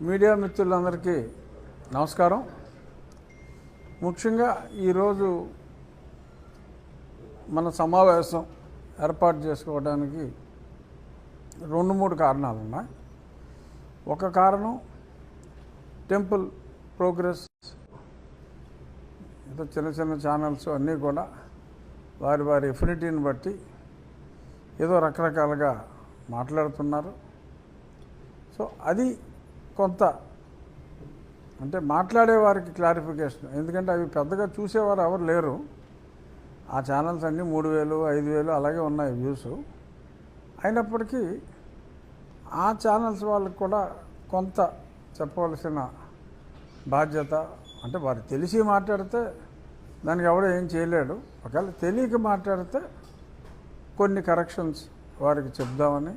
Media మిత్రులందరికీ నమస్కారం. ముఖ్యంగా ఈరోజు మన సమావేశం ఏర్పాటు చేసుకోవడానికి 2-3 కారణాలు ఉన్నాయి. ఒక కారణం టెంపుల్ ప్రోగ్రెస్, చిన్న చిన్న ఛానల్స్ అన్నీ కూడా వారి ఎఫినిటీని బట్టి ఏదో రకరకాలుగా మాట్లాడుతున్నారు. సో అది కొంత అంటే మాట్లాడే వారికి క్లారిఫికేషన్, ఎందుకంటే అవి పెద్దగా చూసేవారు ఎవరు లేరు. ఆ ఛానల్స్ అన్నీ 3,000, 5,000 అలాగే ఉన్నాయి వ్యూస్. అయినప్పటికీ ఆ ఛానల్స్ వాళ్ళకి కూడా కొంత చెప్పవలసిన బాధ్యత, అంటే వారికి తెలిసి మాట్లాడితే దానికి ఎవడో ఏం చేయలేడు. ఒకవేళ తెలియక మాట్లాడితే కొన్ని కరెక్షన్స్ వారికి చెప్దామని,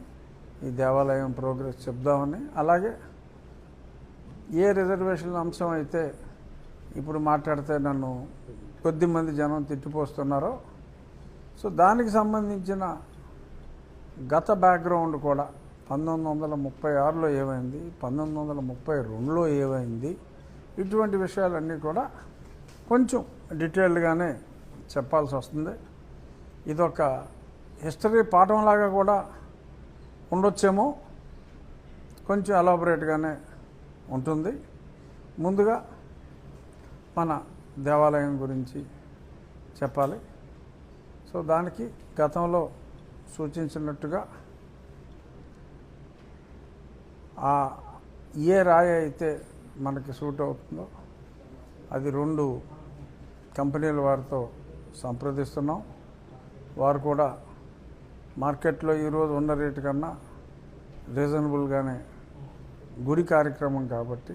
ఈ దేవాలయం ప్రోగ్రెస్ చెప్దామని, అలాగే ఏ రిజర్వేషన్ అంశం అయితే ఇప్పుడు మాట్లాడితే నన్ను కొద్దిమంది జనం తిట్టిపోస్తున్నారో, సో దానికి సంబంధించిన గత బ్యాక్గ్రౌండ్ కూడా 1936లో ఏమైంది, 1932లో ఏమైంది, ఇటువంటి విషయాలన్నీ కూడా కొంచెం డీటెయిల్డ్గానే చెప్పాల్సి వస్తుంది. ఇదొక హిస్టరీ పాఠంలాగా కూడా ఉండొచ్చేమో, కొంచెం ఎలాబొరేట్గానే ఉంటుంది. ముందుగా మన దేవాలయం గురించి చెప్పాలి. సో దానికి గతంలో సూచించినట్టుగా ఏ రాయి అయితే మనకి సూట్ అవుతుందో అది 2 కంపెనీల వారితో సంప్రదిస్తున్నాం. వారు కూడా మార్కెట్లో ఈరోజు ఉన్న రేటు కన్నా రీజనబుల్గానే, గుడి కార్యక్రమం కాబట్టి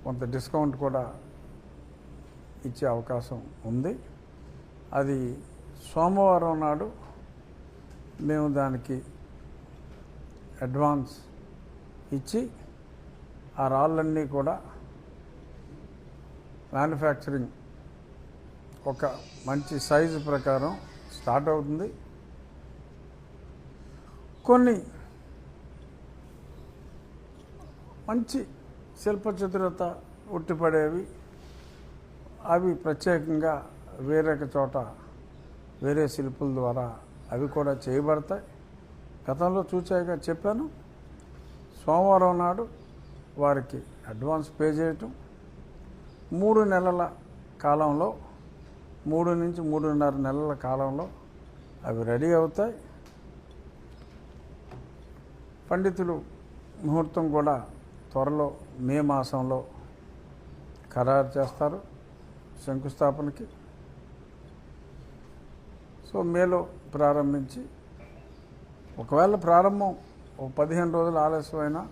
కొంత డిస్కౌంట్ కూడా ఇచ్చే అవకాశం ఉంది. అది సోమవారం నాడు మేము దానికి అడ్వాన్స్ ఇచ్చి ఆ రాళ్ళన్నీ కూడా మ్యానుఫ్యాక్చరింగ్ ఒక మంచి సైజు ప్రకారం స్టార్ట్ అవుతుంది. కొన్ని మంచి శిల్పచతురత ఉట్టిపడేవి, అవి ప్రత్యేకంగా వేరొక చోట వేరే శిల్పుల ద్వారా అవి కూడా చేయబడతాయి. గతంలో చూచాక చెప్పాను. సోమవారం నాడు వారికి అడ్వాన్స్ పే చేయటం, 3 నెలల కాలంలో, 3 నుంచి 3.5 నెలల కాలంలో అవి రెడీ అవుతాయి. పండితులు ముహూర్తం కూడా త్వరలో మే మాసంలో ఖరారు చేస్తారు శంకుస్థాపనకి. సో మేలో ప్రారంభించి, ఒకవేళ ప్రారంభం 15 రోజులు ఆలస్యమైనా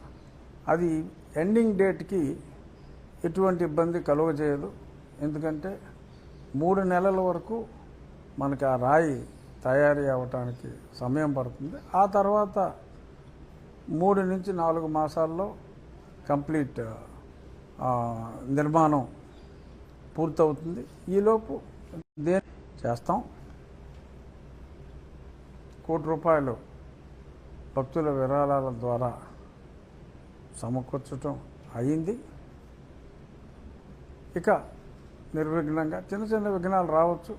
అది ఎండింగ్ డేట్కి ఎటువంటి ఇబ్బంది కలుగజేయదు. ఎందుకంటే 3 నెలల వరకు మనకి ఆ రాయి తయారీ అవ్వటానికి సమయం పడుతుంది. ఆ తర్వాత 3 నుంచి 4 మాసాల్లో కంప్లీట్ నిర్మాణం పూర్తవుతుంది. ఈలోపు దేని చేస్తాం. 1 కోటి రూపాయలు భక్తుల విరాళాల ద్వారా సమకూర్చడం అయింది. ఇక నిర్విఘ్నంగా, చిన్న చిన్న విఘ్నాలు రావచ్చు,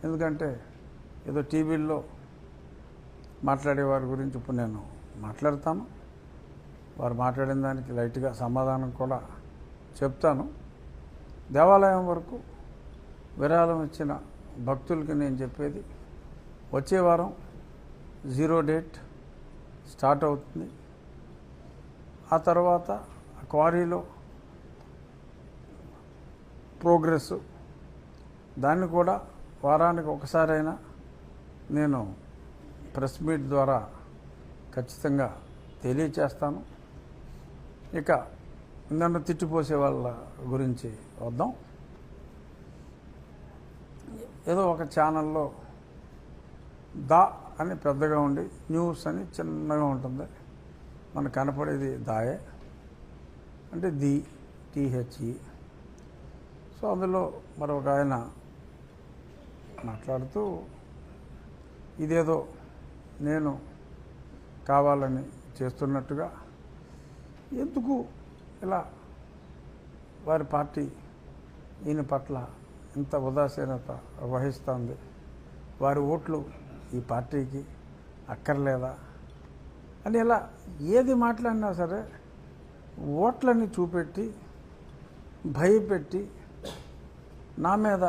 ఎందుకంటే ఏదో టీవీల్లో మాట్లాడే వారి గురించి ఇప్పుడు నేను మాట్లాడతాను. వారు మాట్లాడిన దానికి లైట్గా సమాధానం కూడా చెప్తాను. దేవాలయం వరకు విరాళం ఇచ్చిన భక్తులకి నేను చెప్పేది, వచ్చే వారం 0 డేట్ స్టార్ట్ అవుతుంది. ఆ తర్వాత క్వారీలో ప్రోగ్రెస్, దాన్ని కూడా వారానికి ఒకసారైనా నేను ప్రెస్ మీట్ ద్వారా ఖచ్చితంగా తెలియచేస్తాను. ఇక నన్ను తిట్టిపోసే వాళ్ళ గురించి వద్దాం. ఏదో ఒక ఛానల్లో దా అని పెద్దగా ఉండి, న్యూస్ అని చిన్నగా ఉంటుంది, మనకు కనపడేది దాయే, అంటే THE. సో అందులో మరొక ఆయన మాట్లాడుతూ ఇదేదో నేను కావాలని చేస్తున్నట్టుగా ఎందుకు ఇలా వారి పార్టీ ఈయన పట్ల ఇంత ఉదాసీనత వహిస్తుంది, వారి ఓట్లు ఈ పార్టీకి అక్కర్లేదా అని ఇలా ఏది మాట్లాడినా సరే ఓట్లని చూపెట్టి భయపెట్టి నా మీద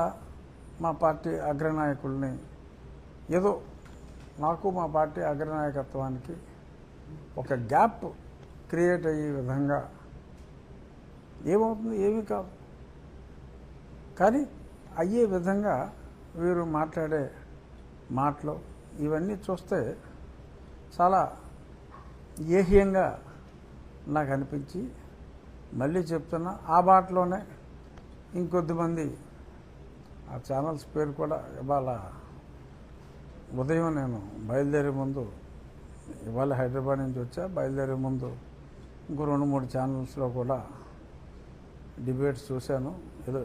మా పార్టీ అగ్రనాయకుల్ని ఏదో నాకు మా పార్టీ అగ్రనాయకత్వానికి ఒక గ్యాప్ క్రియేట్ అయ్యే విధంగా ఏమవుతుంది, ఏమీ కాదు. కానీ అయ్యే విధంగా వీరు మాట్లాడే మాటలు ఇవన్నీ చూస్తే చాలా ఏహ్యంగా నాకు అనిపించి మళ్ళీ చెప్తున్నా, ఆ బాటలోనే ఇంకొద్దిమంది ఆ ఛానల్స్ పేరు కూడా ఇవాళ ఉదయం నేను బయలుదేరే ముందు, ఇవాళ హైదరాబాద్ నుంచి వచ్చా, బయలుదేరే ముందు ఇంకో 2-3 ఛానల్స్లో కూడా డిబేట్స్ చూశాను. ఏదో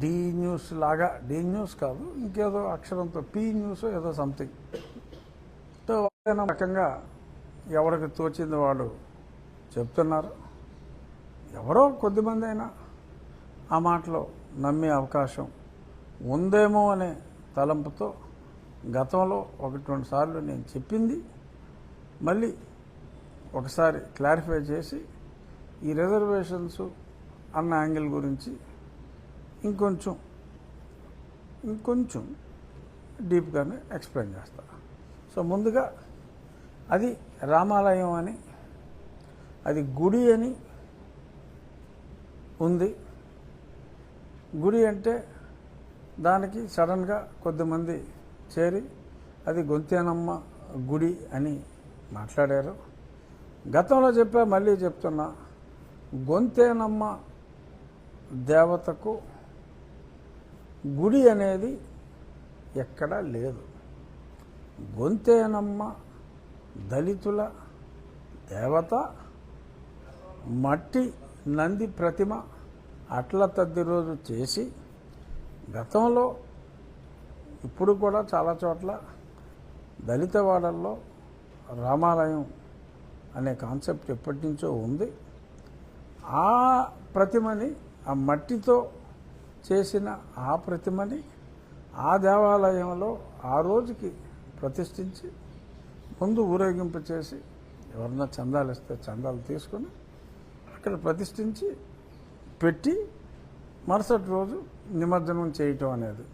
డి న్యూస్ లాగా, డి న్యూస్ కాదు ఇంకేదో అక్షరంతో పి న్యూస్ ఏదో సంథింగ్ తో రకంగా ఎవరికి తోచింది వాడు చెప్తున్నారు. ఎవరో కొద్దిమంది అయినా ఆ మాటలో నమ్మే అవకాశం ఉందేమో అనే తలంపుతో గతంలో 1-2 సార్లు నేను చెప్పింది మళ్ళీ ఒకసారి క్లారిఫై చేసి ఈ రిజర్వేషన్స్ అన్న యాంగిల్ గురించి ఇంకొంచెం డీప్గానే ఎక్స్ప్లెయిన్ చేస్తా. సో ముందుగా అది రామాలయం అని, అది గుడి అని ఉంది. గుడి అంటే దానికి సడన్గా కొద్దిమంది చేరి అది గొంతేనమ్మ గుడి అని మాట్లాడారు. గతంలో చెప్పా, మళ్ళీ చెప్తున్నా, గొంతేనమ్మ దేవతకు గుడి అనేది ఎక్కడా లేదు. గొంతేనమ్మ దళితుల దేవత, మట్టి నంది ప్రతిమ అట్ల తద్ది రోజు చేసి గతంలో ఇప్పుడు కూడా చాలా చోట్ల దళిత వాడల్లో రామాలయం అనే కాన్సెప్ట్ ఎప్పటి నుంచో ఉంది. ఆ ప్రతిమని, ఆ మట్టితో చేసిన ఆ ప్రతిమని ఆ దేవాలయంలో ఆ రోజుకి ప్రతిష్ఠించి ముందు ఊరేగింపు చేసి ఎవరన్నా చందాలు ఇస్తే చందాలు తీసుకొని అక్కడ ప్రతిష్ఠించి పెట్టి మరుసటి రోజు నిమజ్జనం చేయటం అనేది.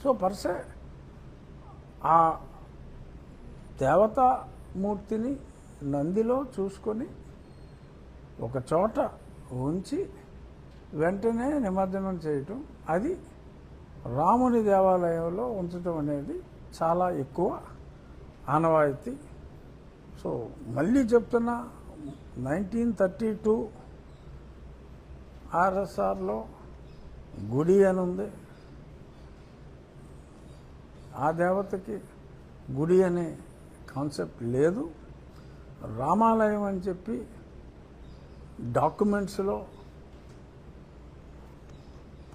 సో పర్సే ఆ దేవతామూర్తిని నందిలో చూసుకొని ఒక చోట ఉంచి వెంటనే నిమజ్జనం చేయటం, అది రాముని దేవాలయంలో ఉంచడం అనేది చాలా ఎక్కువ ఆనవాయితీ. సో మళ్ళీ చెప్తున్నా, 1932 ఆర్ఎస్ఆర్లో గుడి అని ఉంది. ఆ దేవతకి గుడి అనే కాన్సెప్ట్ లేదు. రామాలయం అని చెప్పి డాక్యుమెంట్స్లో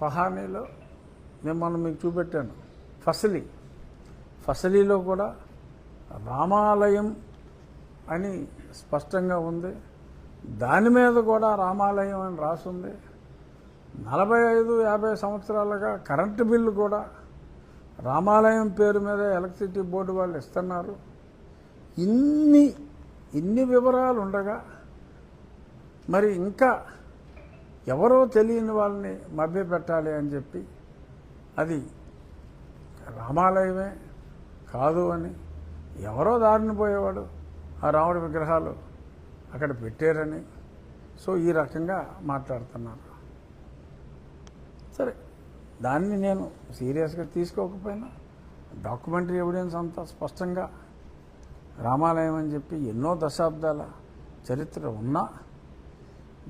పహానీలో నేను మొన్న మీకు చూపెట్టాను. ఫసలీలో కూడా రామాలయం అని స్పష్టంగా ఉంది. దాని మీద కూడా రామాలయం అని రాసుంది. 45-50 సంవత్సరాలుగా కరెంటు బిల్లు కూడా రామాలయం పేరు మీద ఎలక్ట్రిసిటీ బోర్డు వాళ్ళు ఇస్తున్నారు. ఇన్ని వివరాలు ఉండగా మరి ఇంకా ఎవరో తెలియని వాళ్ళని మభ్యపెట్టాలి అని చెప్పి అది రామాలయమే కాదు అని ఎవరో దారిని పోయేవాడు ఆ రాముడి విగ్రహాలు అక్కడ పెట్టారని, సో ఈ రకంగా మాట్లాడుతున్నారు. సరే, దాన్ని నేను సీరియస్గా తీసుకోకపోయినా డాక్యుమెంటరీ ఎవిడెన్స్ అంతా స్పష్టంగా రామాలయం అని చెప్పి ఎన్నో దశాబ్దాల చరిత్ర ఉన్నా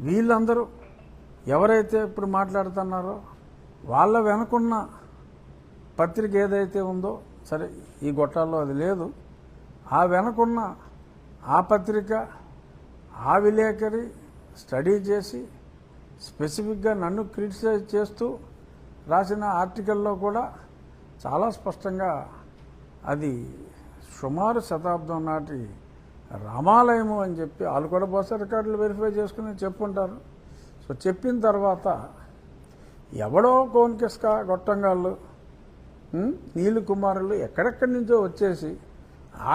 వీళ్ళందరూ ఎవరైతే ఇప్పుడు మాట్లాడుతున్నారో వాళ్ళ వెనుకున్న పత్రిక ఏదైతే ఉందో, సరే ఈ గొట్టాల్లో అది లేదు, ఆ వెనుకున్న ఆ పత్రిక, ఆ విలేకరి స్టడీ చేసి స్పెసిఫిక్గా నన్ను క్రిటిసైజ్ చేస్తూ రాసిన ఆర్టికల్లో కూడా చాలా స్పష్టంగా అది సుమారు శతాబ్దం నాటి రామాలయము అని చెప్పి వాళ్ళు కూడా బస్సు రికార్డులు వెరిఫై చేసుకుని చెప్పుంటారు. సో చెప్పిన తర్వాత ఎవడో కోన్కిస్క గొట్టంగాళ్ళు నీళ్ళు కుమారులు ఎక్కడెక్కడి నుంచో వచ్చేసి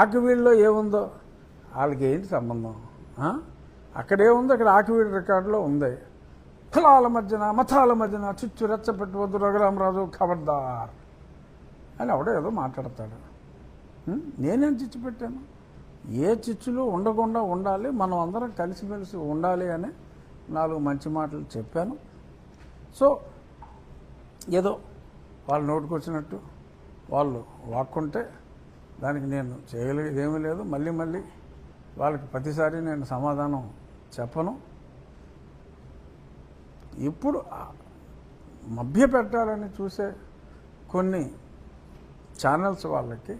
ఆకివీడులో ఏముందో వాళ్ళకి ఏంటి సంబంధం? అక్కడేముందో అక్కడ ఆకివీడు రికార్డులో ఉంది. కులాల మధ్యన మతాల మధ్యన చిచ్చు రెచ్చపెట్టవద్దు రఘురామరాజు ఖబర్దార్ అని ఎవడో ఏదో మాట్లాడతాడు. నేనేం చిచ్చు పెట్టాను? ఏ చిచ్చులు ఉండకుండా ఉండాలి, మనం అందరం కలిసిమెలిసి ఉండాలి అని 4 మంచి మాటలు చెప్పాను. సో ఏదో వాళ్ళు నోటుకొచ్చినట్టు వాళ్ళు వాక్కుంటే దానికి నేను చేయగలిగేది ఏమీ లేదు. మళ్ళీ మళ్ళీ వాళ్ళకి ప్రతిసారి నేను సమాధానం చెప్పను. ఇప్పుడు మభ్య పెట్టాలని చూసే కొన్ని ఛానల్స్ వాళ్ళకి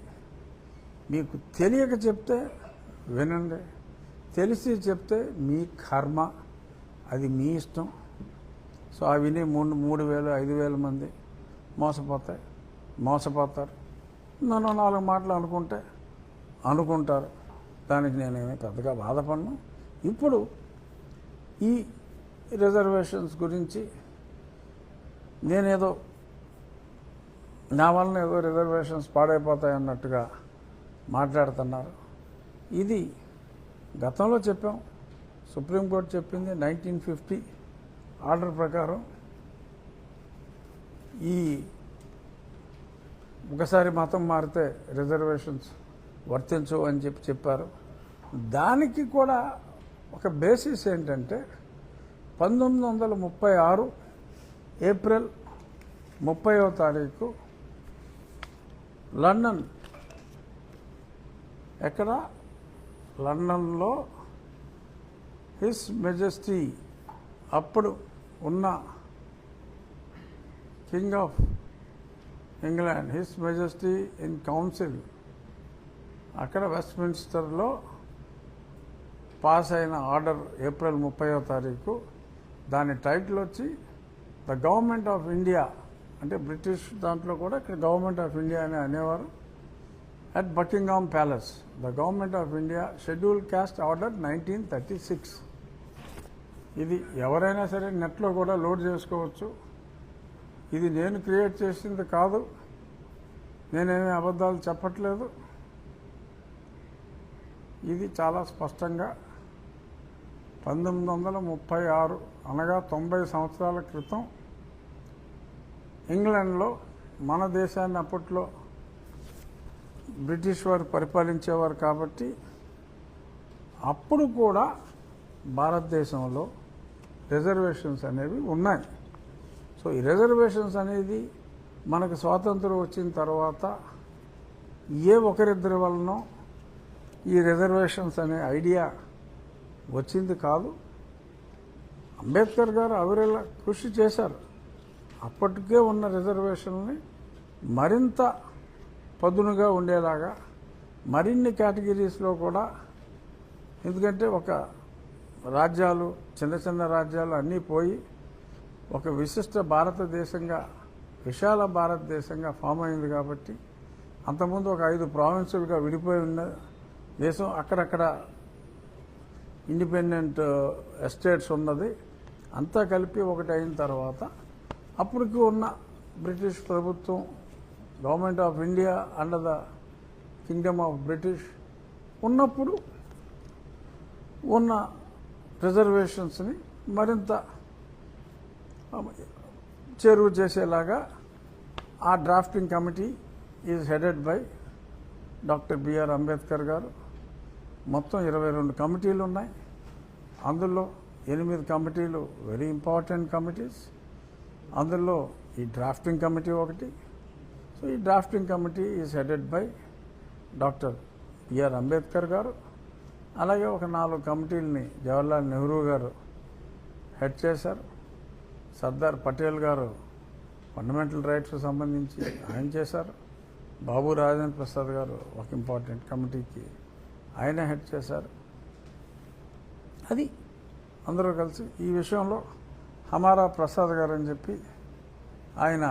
మీకు తెలియక చెప్తే వినండి, తెలిసి చెప్తే మీ కర్మ, అది మీ ఇష్టం. సో ఆ విని 3,000 5,000 మంది మోసపోతారు. నన్ను 4 మాటలు అనుకుంటారు. దానికి నేనేమీ పెద్దగా బాధపడను. ఇప్పుడు ఈ రిజర్వేషన్స్ గురించి నేనేదో నా వలన ఏదో రిజర్వేషన్స్ పాడైపోతాయి అన్నట్టుగా మాట్లాడుతున్నారు. ఇది గతంలో చెప్పాం, సుప్రీంకోర్టు చెప్పింది 1950 ఆర్డర్ ప్రకారం ఈ ఒకసారి మతం మారితే రిజర్వేషన్స్ వర్తించవు అని చెప్పారు. దానికి కూడా ఒక బేసిస్ ఏంటంటే 1936 ఏప్రిల్ 30వ తారీఖు లండన్, ఎక్కడ లండన్లో హిస్ మెజెస్టీ అప్పుడు ఉన్న king of England, his majesty in council, అక్కడ వెస్ట్మిన్స్టర్లో పాస్ అయిన ఆర్డర్ ఏప్రిల్ 30వ తారీఖు. దాని టైటిల్ వచ్చి ద గవర్నమెంట్ ఆఫ్ ఇండియా, అంటే బ్రిటిష్ దాంట్లో కూడా ఇక్కడ గవర్నమెంట్ ఆఫ్ ఇండియా అని అనేవారు. At Buckingham palace, the government of India schedule caste order 1936. ఇది ఎవరైనా సరే నెట్లో కూడా లోడ్ చేసుకోవచ్చు. ఇది నేను క్రియేట్ చేసింది కాదు, నేనేమీ అబద్ధాలు చెప్పట్లేదు. ఇది చాలా స్పష్టంగా 1936 అనగా 90 సంవత్సరాల క్రితం ఇంగ్లాండ్లో, మన దేశాన్ని అప్పట్లో బ్రిటిష్ వారు పరిపాలించేవారు కాబట్టి అప్పుడు కూడా భారతదేశంలో రిజర్వేషన్స్ అనేవి ఉన్నాయి. సో ఈ రిజర్వేషన్స్ అనేది మనకు స్వాతంత్రం వచ్చిన తర్వాత ఏ ఒకరిద్దరి వలనో ఈ రిజర్వేషన్స్ అనే ఐడియా వచ్చింది కాదు. అంబేద్కర్ గారు అవిరళ కృషి చేశారు. అప్పటికే ఉన్న రిజర్వేషన్ని మరింత పదునుగా ఉండేలాగా మరిన్ని కేటగిరీస్లో కూడా, ఎందుకంటే ఒక రాజ్యాలు, చిన్న చిన్న రాజ్యాలు అన్నీ పోయి ఒక విశిష్ట భారతదేశంగా, విశాల భారతదేశంగా ఫామ్ అయింది కాబట్టి, అంతకుముందు ఒక 5 ప్రావిన్సులుగా విడిపోయి ఉన్న దేశం, అక్కడక్కడ ఇండిపెండెంట్ ఎస్టేట్స్ ఉన్నది, అంతా కలిపి ఒకటి అయిన తర్వాత అప్పటికి ఉన్న బ్రిటిష్ ప్రభుత్వం, government of India under the kingdom of British ఉన్నప్పుడు ఉన్న రిజర్వేషన్స్ని మరింత చేరువ చేసేలాగా ఆ drafting committee is headed by doctor BR Ambedkar garu. మొత్తం 22 కమిటీలు ఉన్నాయి. అందులో 8 కమిటీలు వెరీ ఇంపార్టెంట్ కమిటీస్. అందులో ఈ డ్రాఫ్టింగ్ కమిటీ ఒకటి. సో ఈ drafting committee is headed by doctor BR Ambedkar garu. అలాగే ఒక 4 కమిటీలని జవహర్లాల్ నెహ్రూ గారు హెడ్ చేశారు. సర్దార్ పటేల్ గారు ఫండమెంటల్ రైట్స్ సంబంధించి ఆయన చేశారు. బాబు రాజేంద్ర ప్రసాద్ గారు ఒక ఇంపార్టెంట్ కమిటీకి ఆయన హెడ్ చేశారు. అది అందరూ కలిసి ఈ విషయంలో హమారా ప్రసాద్ గారు అని చెప్పి ఆయన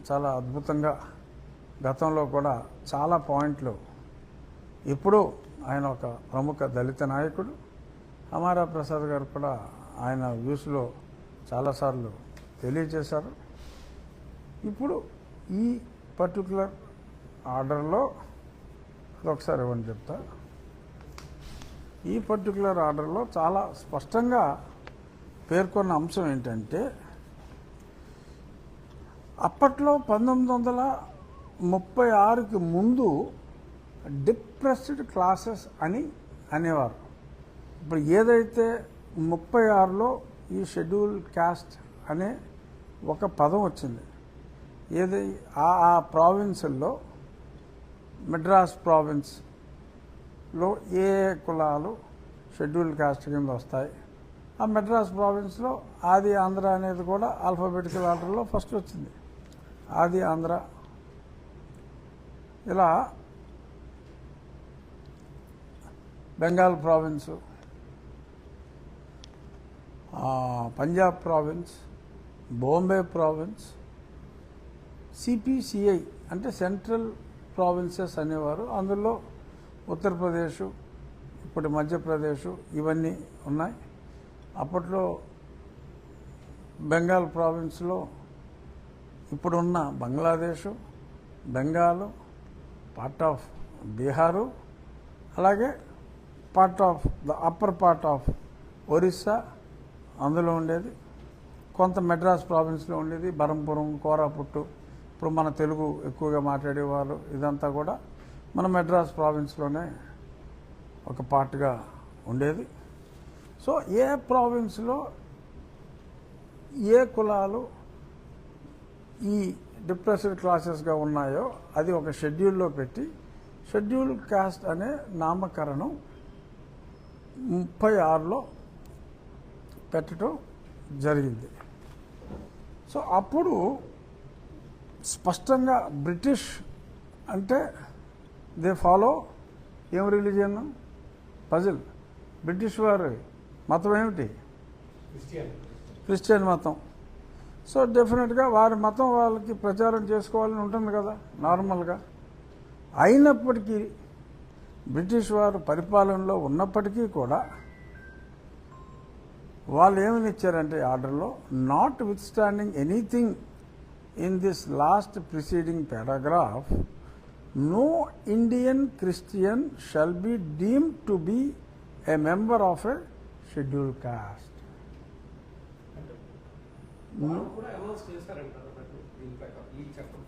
చాలా అద్భుతంగా గతంలో కూడా చాలా పాయింట్లు ఇప్పుడు ఆయన ఒక ప్రముఖ దళిత నాయకుడు. అమారా ప్రసాద్ గారు కూడా ఆయన వ్యూస్లో చాలాసార్లు తెలియజేశారు. ఇప్పుడు ఈ పర్టికులర్ ఆర్డర్లో అదొకసారి ఇవ్వండి చెప్తా. ఈ పర్టికులర్ ఆర్డర్లో చాలా స్పష్టంగా పేర్కొన్న అంశం ఏంటంటే, అప్పట్లో 1936కి ముందు డిప్రెస్డ్ క్లాసెస్ అని అనేవారు. ఇప్పుడు ఏదైతే 36లో ఈ షెడ్యూల్ క్యాస్ట్ అనే ఒక పదం వచ్చింది, ఏది ఆ ప్రావిన్సుల్లో మెడ్రాస్ ప్రావిన్స్లో ఏ కులాలు షెడ్యూల్ క్యాస్ట్ కింద వస్తాయి. ఆ మెడ్రాస్ ప్రావిన్స్లో ఆది ఆంధ్ర అనేది కూడా ఆల్ఫాబెటికల్ ఆర్డర్లో ఫస్ట్ వచ్చింది. ఆది ఆంధ్ర, ఇలా Bengal province, Punjab province, Bombay province, సిపిసిఐ అంటే సెంట్రల్ ప్రావిన్సెస్ అనేవారు. అందులో ఉత్తరప్రదేశ్, ఇప్పుడు మధ్యప్రదేశ్ ఇవన్నీ ఉన్నాయి. అప్పట్లో బెంగాల్ ప్రావిన్స్లో ఇప్పుడున్న బంగ్లాదేశు, బెంగాలు, పార్ట్ ఆఫ్ బీహారు, అలాగే part of the upper part of Orissa అందులో ఉండేది. కొంత మెడ్రాస్ ప్రావిన్స్లో ఉండేది, బరంపురం, కోరాపుట్టు, ఇప్పుడు మన తెలుగు ఎక్కువగా మాట్లాడేవారు. ఇదంతా కూడా మన మెడ్రాస్ ప్రావిన్స్లోనే ఒక పార్ట్గా ఉండేది. సో ఏ ప్రావిన్స్లో ఏ కులాలు ఈ డిప్రెస్డ్ క్లాసెస్గా ఉన్నాయో అది ఒక షెడ్యూల్లో పెట్టి షెడ్యూల్ కాస్ట్ అనే నామకరణం 36లో పెట్టడం జరిగింది. సో అప్పుడు స్పష్టంగా బ్రిటిష్ అంటే దే ఫాలో ఏం రిలీజియన్ పజిల్. బ్రిటిష్ వారి మతం ఏమిటి? క్రిస్టియన్ మతం. సో డెఫినెట్గా వారి మతం వాళ్ళకి ప్రచారం చేసుకోవాలని ఉంటుంది కదా నార్మల్గా. అయినప్పటికీ బ్రిటిష్ వారు పరిపాలనలో ఉన్నప్పటికీ కూడా వాళ్ళు ఏమని ఇచ్చారంటే ఆర్డర్లో, notwithstanding anything in this last preceding paragraph, no Indian Christian shall be deemed to be a member of a schedule caste.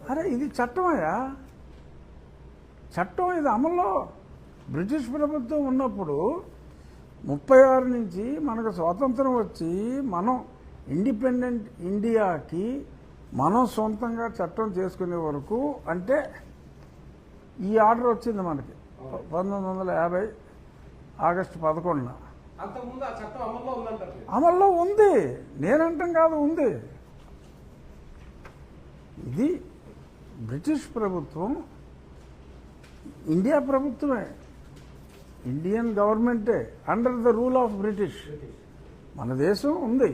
అరే ఇది చట్టమయ్యా, చట్టం. ఇది అమల్లో బ్రిటిష్ ప్రభుత్వం ఉన్నప్పుడు 36 నుంచి మనకు స్వాతంత్రం వచ్చి మనం ఇండిపెండెంట్ ఇండియాకి మనం సొంతంగా చట్టం చేసుకునే వరకు, అంటే ఈ ఆర్డర్ వచ్చింది మనకి 1950 ఆగస్టు 11న. అమల్లో ఉంది, నేనంటాం కాదు, ఉంది. ఇది బ్రిటిష్ ప్రభుత్వం, ఇండియా ప్రభుత్వమే, ఇండియన్ గవర్నమెంటే under the rule of British. మన దేశం ఉంది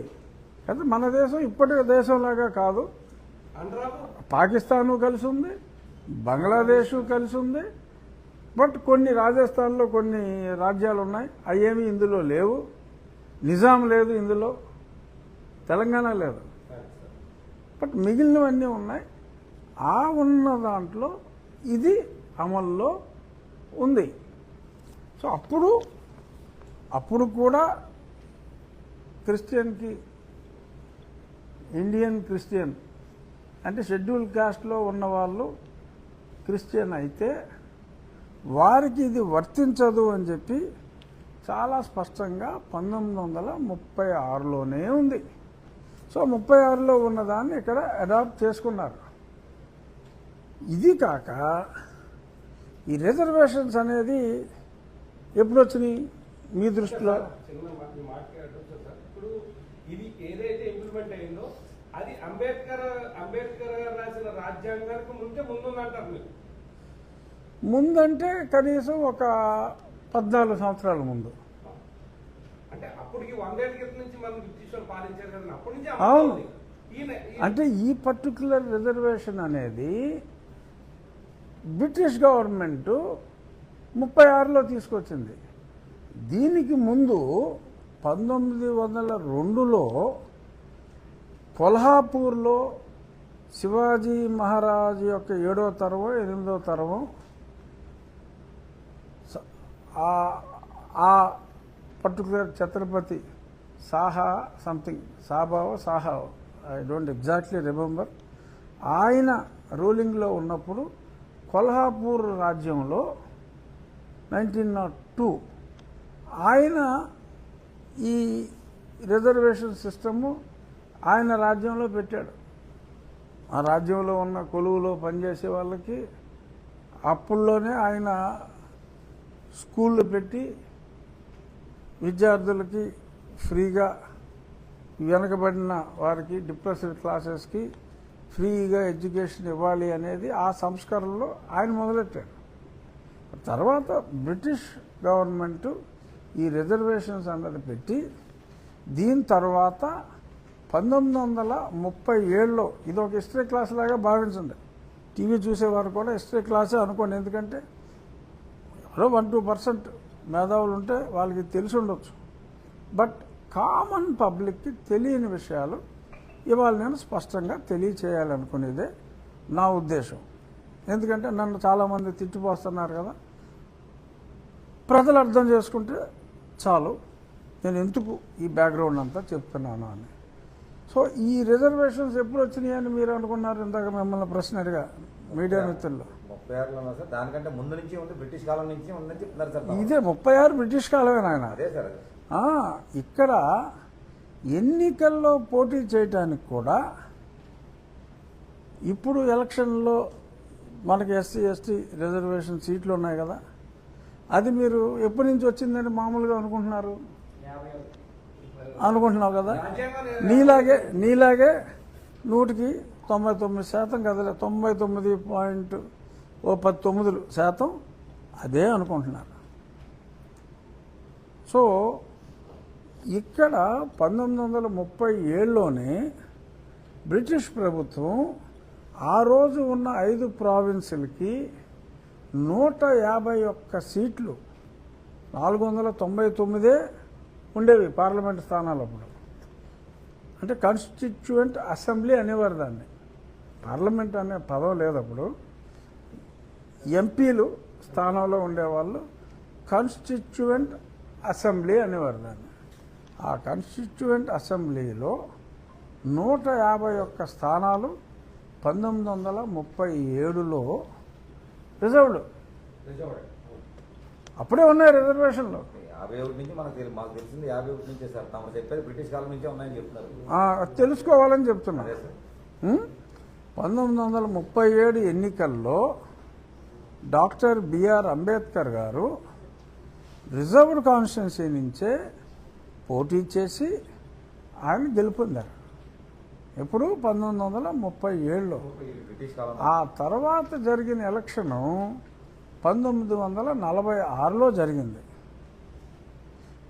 అయితే మన దేశం ఇప్పటి దేశంలాగా కాదు. పాకిస్తాను కలిసి ఉంది, బంగ్లాదేశ్ కలిసి ఉంది. బట్ కొన్ని రాజస్థాన్లో కొన్ని రాజ్యాలు ఉన్నాయి, అవేమీ ఇందులో లేవు. నిజాం లేదు ఇందులో, తెలంగాణ లేదు, బట్ మిగిలినవన్నీ ఉన్నాయి. ఆ ఉన్న దాంట్లో ఇది అమల్లో ఉంది. సో అప్పుడు కూడా క్రిస్టియన్కి, ఇండియన్ క్రిస్టియన్ అంటే షెడ్యూల్ కాస్ట్లో ఉన్నవాళ్ళు క్రిస్టియన్ అయితే వారికి ఇది వర్తించదు అని చెప్పి చాలా స్పష్టంగా 1936లోనే ఉంది. సో 36లో ఉన్నదాన్ని ఇక్కడ అడాప్ట్ చేసుకున్నారు. ఇది కాక ఈ రిజర్వేషన్స్ అనేది ఎప్పుడు వచ్చినాయి మీ దృష్టిలో? ఇప్పుడు ఇది ఏదైతే ఇంప్లిమెంట్ అయిందో అది అంబేద్కర్ గారు రాసిన రాజ్యాంగానికి ముందుందంటారు మీరు? ముందంటే కనీసం ఒక 14 సంవత్సరాల ముందు. అంటే అప్పటికి 100 ఏళ్ల క్రితం నుంచి మనం బ్రిటిష్ వాళ్ళు పాలించారు కదా, అప్పటి నుంచి. అవును, అంటే ఈ పర్టికులర్ రిజర్వేషన్ అనేది బ్రిటిష్ గవర్నమెంట్ 36లో తీసుకొచ్చింది. దీనికి ముందు 1902లో కొల్హాపూర్లో శివాజీ మహారాజు యొక్క 7వ తరమో 8వ తరమో ఆ particular Chhatrapati Saha I don't exactly remember, ఆయన రూలింగ్లో ఉన్నప్పుడు కొల్హాపూర్ రాజ్యంలో 1902 ఆయన ఈ రిజర్వేషన్ సిస్టము ఆయన రాజ్యంలో పెట్టాడు. ఆ రాజ్యంలో ఉన్న కొలువులో పనిచేసే వాళ్ళకి అప్పుల్లోనే ఆయన స్కూళ్ళు పెట్టి విద్యార్థులకి ఫ్రీగా, వెనకబడిన వారికి, డిప్రెస్డ్ క్లాసెస్కి ఫ్రీగా ఎడ్యుకేషన్ ఇవ్వాలి అనేది ఆ సంస్కరణలో ఆయన మొదలెట్టాడు. తర్వాత బ్రిటిష్ గవర్నమెంట్ ఈ రిజర్వేషన్స్ అన్నది పెట్టి దీని తర్వాత 1937లో ఇది ఒక హిస్టరీ క్లాస్ లాగా భావించండి. టీవీ చూసేవారు కూడా హిస్టరీ క్లాసే అనుకోండి, ఎందుకంటే ఎవరో 1-2% మేధావులు ఉంటే వాళ్ళకి తెలిసి ఉండొచ్చు. బట్ కామన్ పబ్లిక్కి తెలియని విషయాలు ఇవాళ నేను స్పష్టంగా తెలియచేయాలనుకునేదే నా ఉద్దేశం. ఎందుకంటే నన్ను చాలామంది తిట్టిపోస్తున్నారు కదా, ప్రజలు అర్థం చేసుకుంటే చాలు నేను ఎందుకు ఈ బ్యాక్గ్రౌండ్ అంతా చెప్తున్నాను అని. సో ఈ రిజర్వేషన్స్ ఎప్పుడు వచ్చినాయి అని మీరు అనుకున్నారు? ఇందాక మిమ్మల్ని ప్రశ్న అడిగా మీడియా మిత్రులు. 36లో సార్, దానికంటే ముందు నుంచి ఉంది, బ్రిటిష్ కాలం నుంచి ఉందని చెప్తున్నారు సార్. ఇదే 36 బ్రిటిష్ కాలమే నాయన. అదే సార్. ఇక్కడ ఎన్నికల్లో పోటీ చేయడానికి కూడా ఇప్పుడు ఎలక్షన్లో మనకి ఎస్సీ ఎస్టీ రిజర్వేషన్ సీట్లు ఉన్నాయి కదా, అది మీరు ఎప్పటి నుంచి వచ్చిందని మామూలుగా అనుకుంటున్నారు కదా. నీలాగే 100% కదలే, 99.19% అదే అనుకుంటున్నారు. సో ఇక్కడ 1937లోనే బ్రిటిష్ ప్రభుత్వం ఆ రోజు ఉన్న 5 ప్రావిన్సులకి 151 సీట్లు, 499 ఉండేవి పార్లమెంట్ స్థానాలు అప్పుడు. అంటే కాన్స్టిట్యూయెంట్ అసెంబ్లీ అనేవారు దాన్ని. పార్లమెంట్ అనే పదం లేదప్పుడు. ఎంపీలు స్థానంలో ఉండేవాళ్ళు కాన్స్టిట్యూయెంట్ అసెంబ్లీ అనేవారు దాన్ని. ఆ కాన్స్టిట్యూయెంట్ అసెంబ్లీలో 151 స్థానాలు 1937లో రిజర్వ్డ్. అప్పుడే ఉన్నాయి రిజర్వేషన్లు. 51 నుంచి మాకు తెలిసింది 51 నుంచే సార్. తమరు చెప్పేది బ్రిటిష్ కాలం నుంచే ఉన్నాయని చెప్తున్నారు. తెలుసుకోవాలని చెప్తున్నారు. 1937 ఎన్నికల్లో డాక్టర్ బిఆర్ అంబేద్కర్ గారు రిజర్వ్డ్ కాన్స్టిట్యున్సీ నుంచే పోటీ చేసి ఆయన గెలుపొందారు. ఎప్పుడు? 1937లో. ఆ తర్వాత జరిగిన ఎలక్షను 1946లో జరిగింది.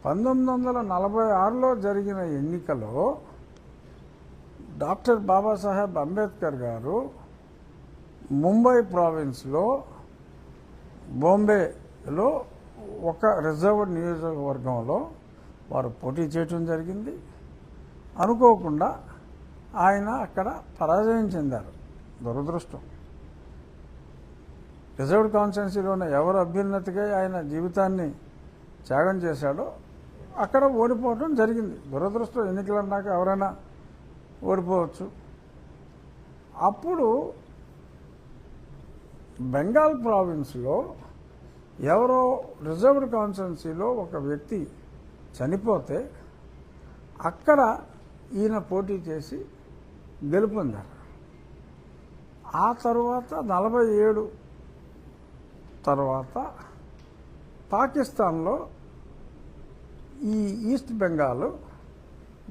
1946లో జరిగిన ఎన్నికలో డాక్టర్ బాబాసాహెబ్ అంబేద్కర్ గారు ముంబై ప్రావిన్స్లో, బాంబేలో ఒక రిజర్వ్డ్ నియోజకవర్గంలో వారు పోటీ చేయడం జరిగింది. అనుకోకుండా ఆయన అక్కడ పరాజయం చెందారు. దురదృష్టం. రిజర్వ్డ్ కాన్స్టిట్యున్సీలోనే ఎవరు అభ్యున్నతిగా ఆయన జీవితాన్ని త్యాగం చేశాడో అక్కడ ఓడిపోవడం జరిగింది. దురదృష్టం. ఎన్నికలు అన్నాక ఎవరైనా ఓడిపోవచ్చు. అప్పుడు బెంగాల్ ప్రావిన్స్లో ఎవరో రిజర్వ్డ్ కాన్స్టిట్యున్సీలో ఒక వ్యక్తి చనిపోతే అక్కడ ఈయన పోటీ చేసి గెలుపొందారు. ఆ తర్వాత 47 తర్వాత పాకిస్తాన్లో ఈ ఈస్ట్ బెంగాల్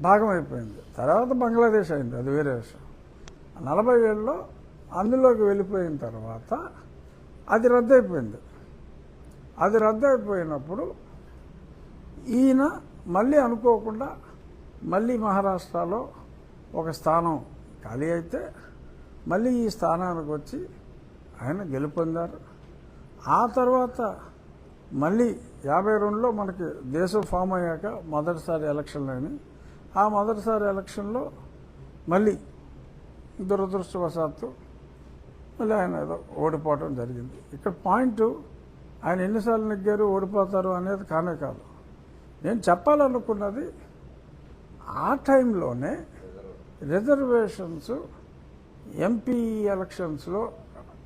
భాగం అయిపోయింది. తర్వాత బంగ్లాదేశ్ అయింది, అది వేరే విషయం. 47లో అందులోకి వెళ్ళిపోయిన తర్వాత అది రద్దయిపోయింది. అది రద్దయిపోయినప్పుడు ఈయన మళ్ళీ అనుకోకుండా మళ్ళీ మహారాష్ట్రలో ఒక స్థానం ఖాళీ అయితే మళ్ళీ ఈ స్థానానికి వచ్చి ఆయన గెలుపొందారు. ఆ తర్వాత మళ్ళీ 52లో మనకి దేశం ఫామ్ అయ్యాక మొదటిసారి ఎలక్షన్లు అయినాయి. ఆ మొదటిసారి ఎలక్షన్లో మళ్ళీ దురదృష్టవశాత్తు మళ్ళీ ఆయన ఏదో ఓడిపోవడం జరిగింది. ఇక్కడ పాయింట్ ఆయన ఎన్నిసార్లు నెగ్గారు ఓడిపోతారు అనేది కానే కాదు. నేను చెప్పాలనుకున్నది ఆ టైంలోనే రిజర్వేషన్స్ ఎంపీ ఎలక్షన్స్లో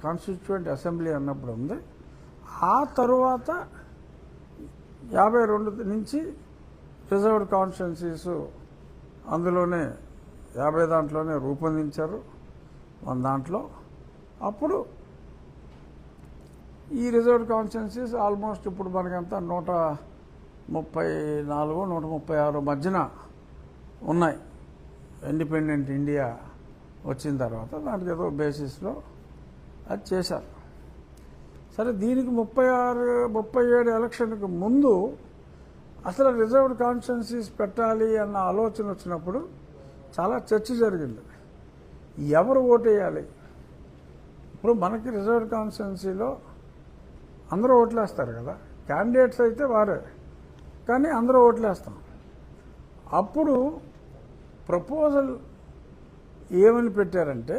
కాన్స్టిట్యూయెంట్ అసెంబ్లీ అన్నప్పుడు ఉంది. ఆ తరువాత 52 నుంచి రిజర్వ్డ్ కాన్స్టిట్యున్సీస్ అందులోనే 50 దాంట్లోనే రూపొందించారు. 100 దాంట్లో అప్పుడు ఈ రిజర్వ్డ్ కాన్స్టిట్యున్సీస్ ఆల్మోస్ట్ ఇప్పుడు మనకంతా 134 136 మధ్యన ఉన్నాయి. ఇండిపెండెంట్ ఇండియా వచ్చిన తర్వాత దానికి ఏదో బేసిస్లో అది చేశారు. సరే, దీనికి 37 ఎలక్షన్కి ముందు అసలు రిజర్వ్డ్ కాన్స్టిట్యున్సీస్ పెట్టాలి అన్న ఆలోచన వచ్చినప్పుడు చాలా చర్చ జరిగింది. ఎవరు ఓటేయాలి? ఇప్పుడు మనకి రిజర్వ్డ్ కాన్స్టిట్యున్సీలో అందరూ ఓట్లేస్తారు కదా, క్యాండిడేట్స్ అయితే వారే, కానీ అందరూ ఓట్లేస్తాం. అప్పుడు ప్రపోజల్ ఏమని పెట్టారంటే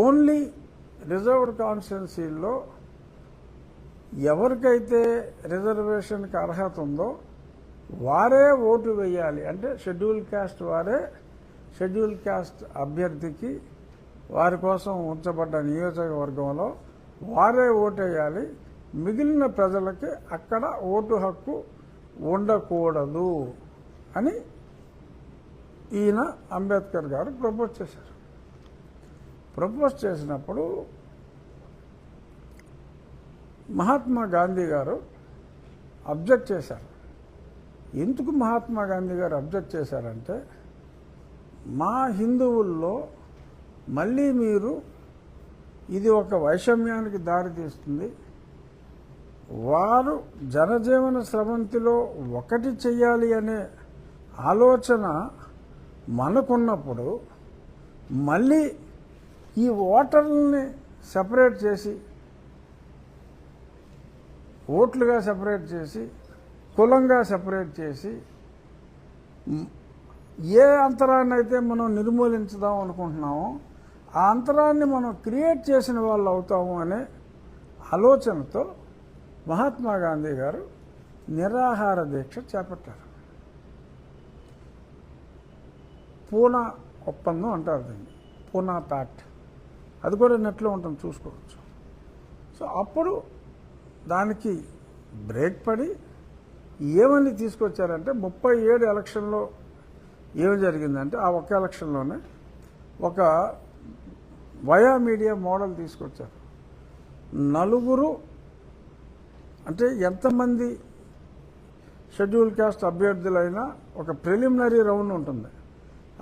ఓన్లీ రిజర్వ్డ్ కాన్స్టిట్యున్సీల్లో ఎవరికైతే రిజర్వేషన్కి అర్హత ఉందో వారే ఓటు వేయాలి. అంటే షెడ్యూల్ క్యాస్ట్ వారే షెడ్యూల్ క్యాస్ట్ అభ్యర్థికి వారి కోసం ఉంచబడ్డ నియోజకవర్గంలో వారే ఓటేయాలి. మిగిలిన ప్రజలకి అక్కడ ఓటు హక్కు ఉండకూడదు అని ఈయన అంబేద్కర్ గారు ప్రపోజ్ చేశారు. ప్రపోజ్ చేసినప్పుడు మహాత్మా గాంధీ గారు అబ్జెక్ట్ చేశారు. ఎందుకు మహాత్మా గాంధీ గారు అబ్జెక్ట్ చేశారంటే, మా హిందువుల్లో మళ్ళీ మీరు ఇది ఒక వైషమ్యానికి దారితీస్తుంది. వారు జనజీవన స్రవంతిలో ఒకటి చెయ్యాలి అనే ఆలోచన మనకున్నప్పుడు మళ్ళీ ఈ ఓటర్లని సెపరేట్ చేసి, ఓట్లుగా సెపరేట్ చేసి, కులంగా సెపరేట్ చేసి, ఏ అంతరాన్ని అయితే మనం నిర్మూలించుదాం అనుకుంటున్నామో ఆ అంతరాన్ని మనం క్రియేట్ చేసిన వాళ్ళు అవుతాము అనే ఆలోచనతో మహాత్మా గాంధీ గారు నిరాహార దీక్ష చేపట్టారు. పూనా ఒప్పందం అంటారు దీన్ని, పూనా ప్యాక్ట్. అది కూడా నెట్లో ఉంటుంది, చూసుకోవచ్చు. సో అప్పుడు దానికి బ్రేక్ పడి ఏమని తీసుకొచ్చారంటే 37 ఎలక్షన్లో ఏమి జరిగిందంటే ఆ ఒక్క ఎలక్షన్లోనే ఒక వయా మీడియా మోడల్ తీసుకొచ్చారు. నలుగురు అంటే ఎంతమంది షెడ్యూల్ క్యాస్ట్ అభ్యర్థులైనా ఒక ప్రిలిమినరీ రౌండ్ ఉంటుంది.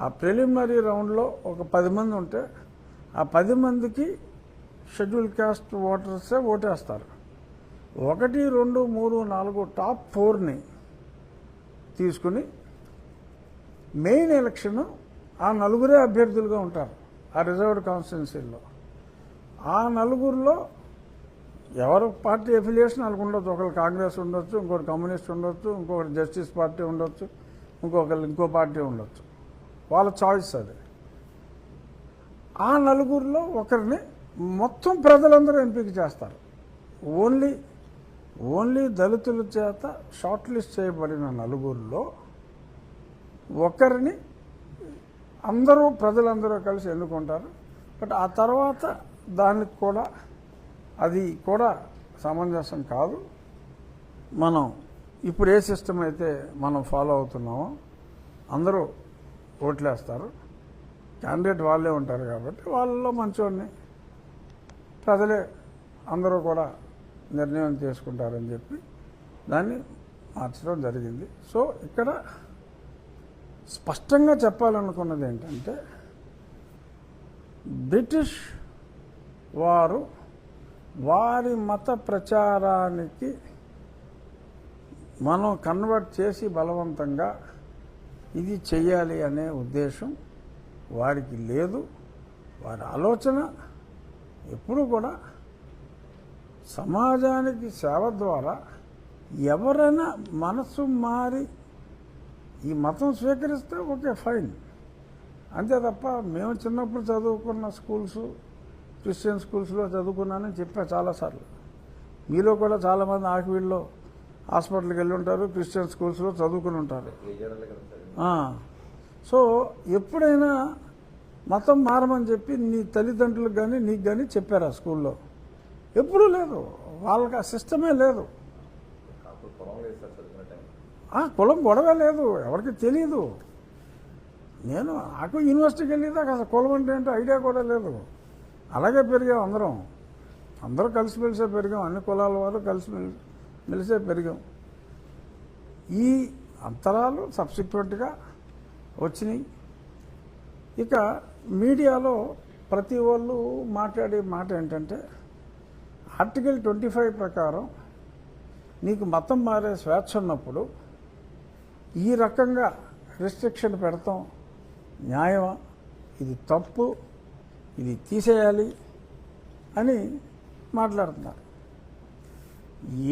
ఆ ప్రిలిమినరీ రౌండ్లో ఒక 10 మంది ఉంటే ఆ 10 మందికి షెడ్యూల్ క్యాస్ట్ ఓటర్సే ఓటేస్తారు. 1, 2, 3, 4 టాప్ 4ని తీసుకుని మెయిన్ ఎలక్షన్ ఆ నలుగురే అభ్యర్థులుగా ఉంటారు ఆ రిజర్వ్డ్ కాన్స్టిట్యున్సీల్లో. ఆ నలుగురిలో ఎవరు పార్టీ ఎఫిలియేషన్ వాళ్ళకు ఉండొచ్చు. ఒకరు కాంగ్రెస్ ఉండొచ్చు, ఇంకొకరు కమ్యూనిస్ట్ ఉండొచ్చు, ఇంకొకరు జస్టిస్ పార్టీ ఉండొచ్చు, ఇంకొకరు ఇంకో పార్టీ ఉండొచ్చు. వాళ్ళ చాయిస్ అది. ఆ నలుగురిలో ఒకరిని మొత్తం ప్రజలందరూ ఎంపిక చేస్తారు. ఓన్లీ దళితుల చేత షార్ట్ లిస్ట్ చేయబడిన నలుగురిలో ఒకరిని ప్రజలందరూ కలిసి ఎన్నుకుంటారు. బట్ ఆ తర్వాత దానికి కూడా అది కూడా సమంజసం కాదు. మనం ఇప్పుడు ఏ సిస్టమ్ అయితే మనం ఫాలో అవుతున్నామో అందరూ ఓట్లేస్తారు, క్యాండిడేట్ వాళ్ళే ఉంటారు కాబట్టి వాళ్ళలో మంచోడిని ప్రజలే అందరూ కూడా నిర్ణయం చేసుకుంటారని చెప్పి దాన్ని మార్చడం జరిగింది. సో ఇక్కడ స్పష్టంగా చెప్పాలనుకున్నది ఏంటంటే, బ్రిటిష్ వారు వారి మత ప్రచారానికి మనం కన్వర్ట్ చేసి బలవంతంగా ఇది చెయ్యాలి అనే ఉద్దేశం వారికి లేదు. వారి ఆలోచన ఎప్పుడూ కూడా సమాజానికి సేవ ద్వారా ఎవరైనా మనసు మారి ఈ మతం స్వీకరిస్తే ఓకే ఫైన్, అంతే తప్ప మేము చిన్నప్పుడు చదువుకున్న స్కూల్స్ క్రిస్టియన్ స్కూల్స్లో చదువుకున్నానని చెప్పా చాలాసార్లు. మీలో కూడా చాలామంది ఆకివీళ్ళలో హాస్పిటల్కి వెళ్ళి ఉంటారు, క్రిస్టియన్ స్కూల్స్లో చదువుకుని ఉంటారు. సో ఎప్పుడైనా మతం మారమని చెప్పి నీ తల్లిదండ్రులకు కానీ నీకు కానీ చెప్పారా స్కూల్లో? ఎప్పుడూ లేదు. వాళ్ళకి ఆ సిస్టమే లేదు. కులం గొడవ లేదు, ఎవరికి తెలియదు. నాకు యూనివర్సిటీకి వెళ్ళేదాకా అసలు కులం అంటే ఏంటో ఐడియా కూడా లేదు. అలాగే పెరిగాం అందరూ కలిసిమెలిసే పెరిగాం, అన్ని కులాల వారు కలిసిమెలిసే పెరిగాం. ఈ అంతరాలు సబ్సిక్వెంట్గా వచ్చినాయి. ఇక మీడియాలో ప్రతి వాళ్ళు మాట్లాడే మాట ఏంటంటే ఆర్టికల్ 25 ప్రకారం నీకు మతం మారే స్వేచ్ఛ ఉన్నప్పుడు ఈ రకంగా రిస్ట్రిక్షన్ పెడతాం న్యాయమా, ఇది తప్పు, ఇది తీసేయాలి అని మాట్లాడుతున్నారు.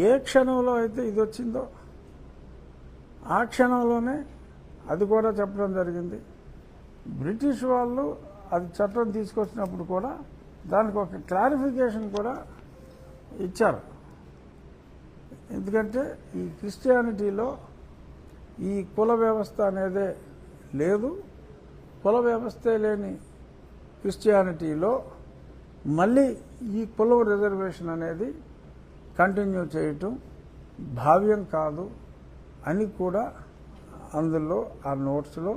ఏ క్షణంలో అయితే ఇది వచ్చిందో ఆ క్షణంలోనే అది కూడా చెప్పడం జరిగింది. బ్రిటిష్ వాళ్ళు అది చట్టం తీసుకొచ్చినప్పుడు కూడా దానికి ఒక క్లారిఫికేషన్ కూడా ఇచ్చారు. ఎందుకంటే ఈ క్రిస్టియానిటీలో ఈ కుల వ్యవస్థ అనేదే లేదు. కుల వ్యవస్థే లేని క్రిస్టియానిటీలో మళ్ళీ ఈ కులం రిజర్వేషన్ అనేది కంటిన్యూ చేయటం భావ్యం కాదు అని కూడా అందులో ఆ నోట్స్లో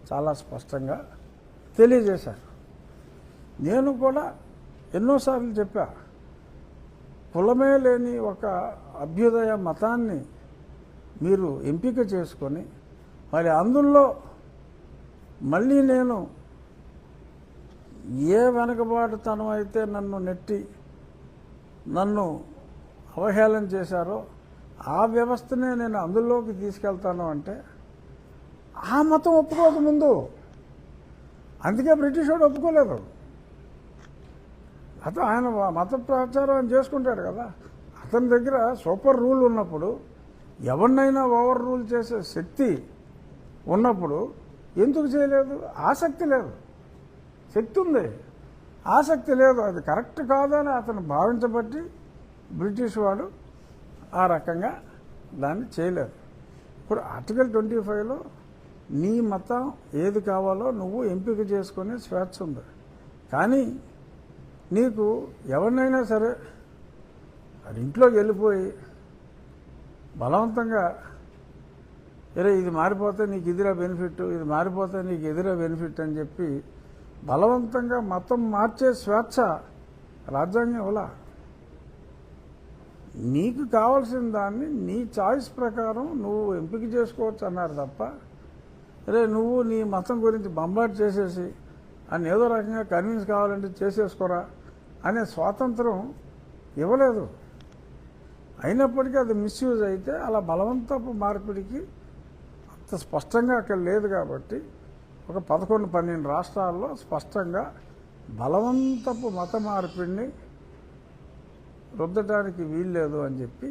చాలా స్పష్టంగా తెలియజేశారు. నేను కూడా ఎన్నోసార్లు చెప్పా, కులమే లేని ఒక అభ్యుదయ మతాన్ని మీరు ఎంపిక చేసుకొని మరి అందులో మళ్ళీ నేను ఏ వెనకబాటుతనం అయితే నన్ను అవహేళన చేశారో ఆ వ్యవస్థనే నేను అందులోకి తీసుకెళ్తాను అంటే ఆ మతం ఒప్పుకోదు ముందు. అందుకే బ్రిటిష్ వాడు ఒప్పుకోలేదు. ఆయన మత ప్రచారం ఆయన చేసుకుంటాడు కదా. అతని దగ్గర సూపర్ రూల్ ఉన్నప్పుడు, ఎవరినైనా ఓవర్ రూల్ చేసే శక్తి ఉన్నప్పుడు ఎందుకు చేయలేదు? ఆసక్తి లేదు. శక్తి ఉంది, ఆసక్తి లేదు. అది కరెక్ట్ కాదని అతను భావించబట్టి బ్రిటిష్ వాడు ఆ రకంగా దాన్ని చేయలేదు. ఇప్పుడు ఆర్టికల్ 25లో నీ మతం ఏది కావాలో నువ్వు ఎంపిక చేసుకునే స్వేచ్ఛ ఉంది. కానీ నీకు ఎవరినైనా సరే అది ఇంట్లోకి వెళ్ళిపోయి బలవంతంగా ఇది మారిపోతే నీకు ఇదిరా బెనిఫిట్, ఇది మారిపోతే నీకు ఎదురా బెనిఫిట్ అని చెప్పి బలవంతంగా మతం మార్చే స్వేచ్ఛ రాజ్యాంగం ఇవ్వలా. నీకు కావాల్సిన దాన్ని నీ చాయిస్ ప్రకారం నువ్వు ఎంపిక చేసుకోవచ్చు అన్నారు తప్ప నువ్వు నీ మతం గురించి బంబాట్ చేసేసి అని ఏదో రకంగా కన్విన్స్ కావాలంటే చేసేసుకోరా అనే స్వాతంత్రం ఇవ్వలేదు. అయినప్పటికీ అది మిస్యూజ్ అయితే అలా బలవంతపు మార్పిడికి అంత స్పష్టంగా అక్కడ లేదు. కాబట్టి ఒక 11-12 రాష్ట్రాల్లో స్పష్టంగా బలవంతపు మత మార్పిడిని రుద్దటానికి వీల్లేదు అని చెప్పి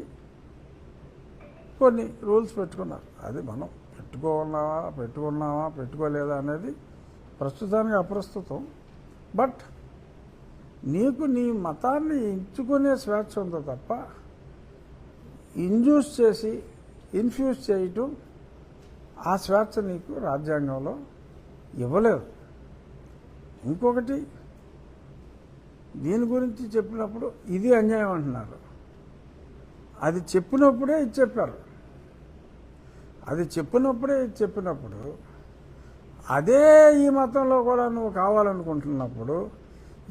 కొన్ని రూల్స్ పెట్టుకున్నారు. అది మనం పెట్టుకోలేదా అనేది ప్రస్తుతానికి అప్రస్తుతం. బట్ నీకు నీ మతాన్ని ఎంచుకునే స్వేచ్ఛ ఉందో తప్ప ఇన్ఫ్యూజ్ చేయటం ఆ స్వేచ్ఛ నీకు రాజ్యాంగంలో ఇవ్వలేదు. ఇంకొకటి దీని గురించి చెప్పినప్పుడు ఇది అన్యాయం అంటున్నారు. అది చెప్పినప్పుడే ఇది చెప్పారు. చెప్పినప్పుడు అదే ఈ మతంలో కూడా నువ్వు కావాలనుకుంటున్నప్పుడు,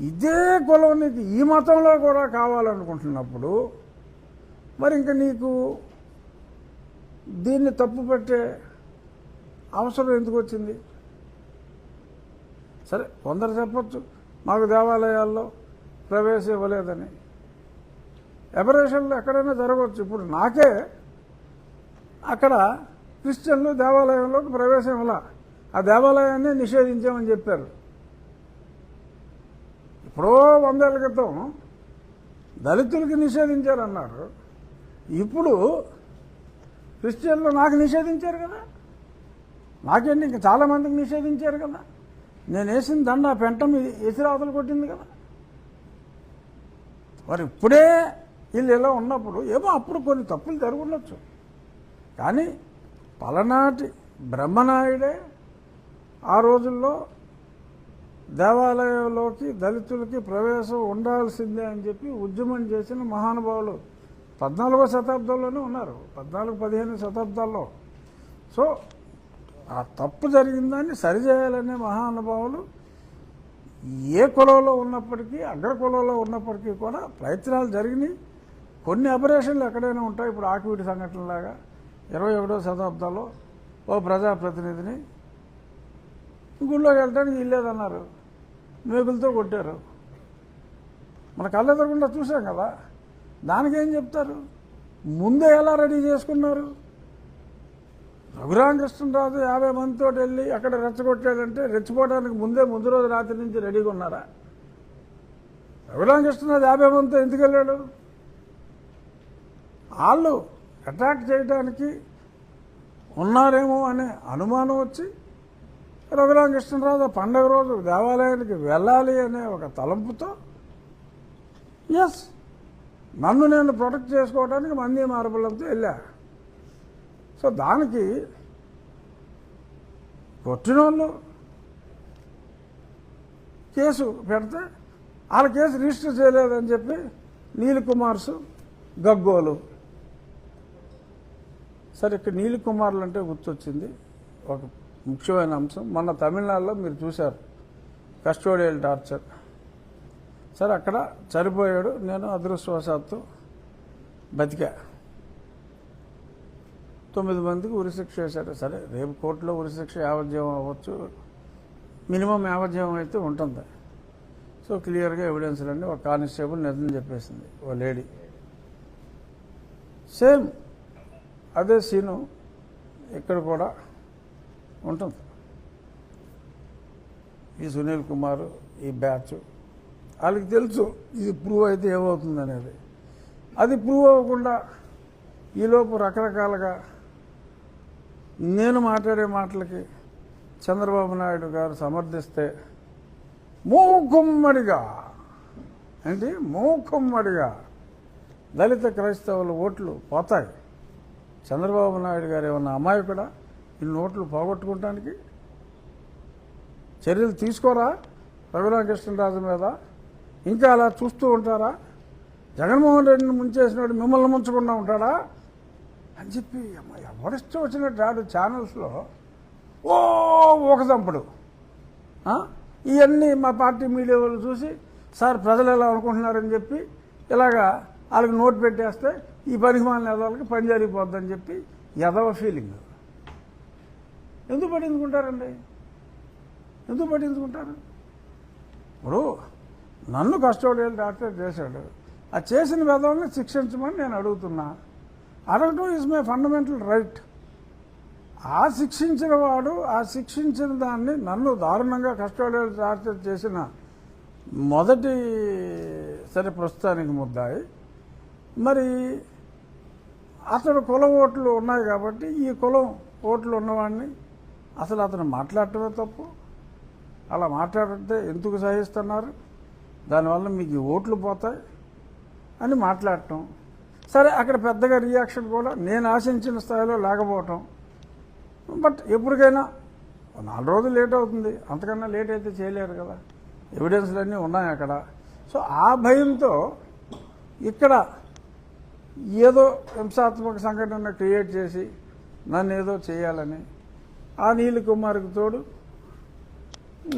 ఇదే కులం నీకు ఈ మతంలో కూడా కావాలనుకుంటున్నప్పుడు మరి ఇంకా నీకు దీన్ని తప్పు పెట్టే అవసరం ఎందుకు వచ్చింది? సరే, కొందరు చెప్పచ్చు మాకు దేవాలయాల్లో ప్రవేశం ఇవ్వలేదని. ఎబరేషన్లు ఎక్కడైనా జరగవచ్చు. ఇప్పుడు నాకే అక్కడ క్రిస్టియన్లు దేవాలయంలోకి ప్రవేశం ఇవ్వాల, ఆ దేవాలయాన్ని నిషేధించామని చెప్పారు. ఎప్పుడో 100 ఏళ్ల క్రితం దళితులకి నిషేధించారన్నారు. ఇప్పుడు క్రిస్టియన్లు నాకు నిషేధించారు కదా, నాకేంటి ఇంకా చాలామందికి నిషేధించారు కదా. నేను వేసిన దండ పెంట ఎసిరావతలు కొట్టింది కదా. మరి ఇప్పుడే వీళ్ళు ఇలా ఉన్నప్పుడు ఏమో అప్పుడు కొన్ని తప్పులు జరుగుండొచ్చు, కానీ పలనాటి బ్రహ్మనాయుడే ఆ రోజుల్లో దేవాలయంలోకి దళితులకి ప్రవేశం ఉండాల్సిందే అని చెప్పి ఉద్యమం చేసిన మహానుభావులు 14వ శతాబ్దంలోనే ఉన్నారు, 14-15 శతాబ్దాల్లో. సో ఆ తప్పు జరిగిందాన్ని సరిచేయాలనే మహానుభావులు ఏ కులంలో ఉన్నప్పటికీ, అగ్ర కులంలో ఉన్నప్పటికీ కూడా ప్రయత్నాలు జరిగినాయి. కొన్ని అబరేషన్లు ఎక్కడైనా ఉంటాయి. ఇప్పుడు ఆకివీటి సంఘటనలాగా 21వ శతాబ్దంలో ఓ ప్రజాప్రతినిధిని గుళ్ళోకి వెళ్ళడానికి వీల్లేదన్నారు, మేకులతో కొట్టారు. మన కళ్ళెదరకుండా చూసాం కదా. దానికేం చెప్తారు? ముందే ఎలా రెడీ చేసుకున్నారు? రఘురామకృష్ణరాజు 50 మందితో వెళ్ళి అక్కడ రెచ్చగొట్టాడంటే రెచ్చిపోవడానికి ముందు రోజు రాత్రి నుంచి రెడీగా ఉన్నారా? రఘురామకృష్ణరాజు 50 మందితో ఎందుకు వెళ్ళాడు? వాళ్ళు అటాక్ చేయడానికి ఉన్నారేమో అనే అనుమానం వచ్చి రఘురామకృష్ణరాజు పండగ రోజు దేవాలయానికి వెళ్ళాలి అనే ఒక తలంపుతో ఎస్ నన్ను నేను ప్రొటెక్ట్ చేసుకోవడానికి మంది మార్బలంతో వెళ్ళా. సో దానికి కొట్టినోళ్ళు కేసు పెడితే వాళ్ళ కేసు రిజిస్టర్ చేయలేదని చెప్పి నీలకుమార్స్ గగ్గోలు. సరే, ఇక్కడ నీలకుమార్లు అంటే గుర్తొచ్చింది ఒక ముఖ్యమైన అంశం. మొన్న తమిళనాడులో మీరు చూశారు కస్టోడియల్ టార్చర్. సరే, అక్కడ చనిపోయాడు. నేను అదృష్టవశాత్తు బతికా. 9 మందికి ఉరిశిక్ష వేశారు. సరే, రేపు కోర్టులో ఉరిశిక్ష యావజ్జీవం అవ్వచ్చు, మినిమం యావజ్జీవం అయితే ఉంటుంది. సో క్లియర్గా ఎవిడెన్స్లన్నీ ఒక కానిస్టేబుల్ నిజం చెప్పేసింది, ఓ లేడీ. సేమ్ అదే సీను ఇక్కడ కూడా ఉంటుంది. ఈ సునీల్ కుమార్, ఈ బ్యాచ్ వాళ్ళకి తెలుసు ఇది ప్రూవ్ అయితే ఏమవుతుంది అనేది. అది ప్రూవ్ అవ్వకుండా ఈలోపు రకరకాలుగా నేను మాట్లాడే మాటలకి చంద్రబాబు నాయుడు గారు సమర్థిస్తే మూకుమ్మడిగా దళిత క్రైస్తవుల ఓట్లు పోతాయి. చంద్రబాబు నాయుడు గారు ఏమన్నా అమాయకుడా ఇన్ని ఓట్లు పోగొట్టుకోవటానికి? చర్యలు తీసుకోరా రఘురామకృష్ణరాజు మీద? ఇంకా అలా చూస్తూ ఉంటారా? జగన్మోహన్ రెడ్డిని ముంచేసినాడు మిమ్మల్ని ముంచకుండా ఉంటాడా అని చెప్పి ఎవరిష్టం వచ్చినట్టు రాడు ఛానల్స్లో ఒక చంపుడు. ఇవన్నీ మా పార్టీ మీడియా వాళ్ళు చూసి సార్ ప్రజలు ఎలా అనుకుంటున్నారని చెప్పి ఇలాగా వాళ్ళకి నోటు పెట్టేస్తే ఈ పరిమాణ ఎదవాళ్ళకి పని జరిగిపోద్దని చెప్పి ఎదవ ఫీలింగ్. ఎందుకు పట్టించుకుంటారండి? ఎందుకు పట్టించుకుంటారు? ఇప్పుడు నన్ను కస్టోడియల్ డాక్టర్ చేశాడు, ఆ చేసిన విధంగా శిక్షించమని నేను అడుగుతున్నా. అడగటం ఈజ్ మై ఫండమెంటల్ రైట్. ఆ శిక్షించిన వాడు ఆ శిక్షించిన దాన్ని నన్ను దారుణంగా కస్టోడియల్ టార్చర్ చేసిన మొదటి సరే ప్రస్తుతానికి ముద్దాయి. మరి అతడు కుల ఓట్లు ఉన్నాయి కాబట్టి ఈ కులం ఓట్లు ఉన్నవాడిని అసలు అతను మాట్లాడటమే తప్పు. అలా మాట్లాడితే ఎందుకు సహిస్తున్నారు? దానివల్ల మీకు ఓట్లు పోతాయి అని మాట్లాడటం. సరే, అక్కడ పెద్దగా రియాక్షన్ కూడా నేను ఆశించిన స్థాయిలో లేకపోవటం. బట్ ఎప్పటికైనా 4 రోజులు లేట్ అవుతుంది, అంతకన్నా లేట్ అయితే చేయలేరు కదా. ఎవిడెన్స్లన్నీ ఉన్నాయి అక్కడ. సో ఆ భయంతో ఇక్కడ ఏదో హింసాత్మక సంఘటన క్రియేట్ చేసి నన్ను ఏదో చేయాలని ఆ నీల్ కుమార్కి తోడు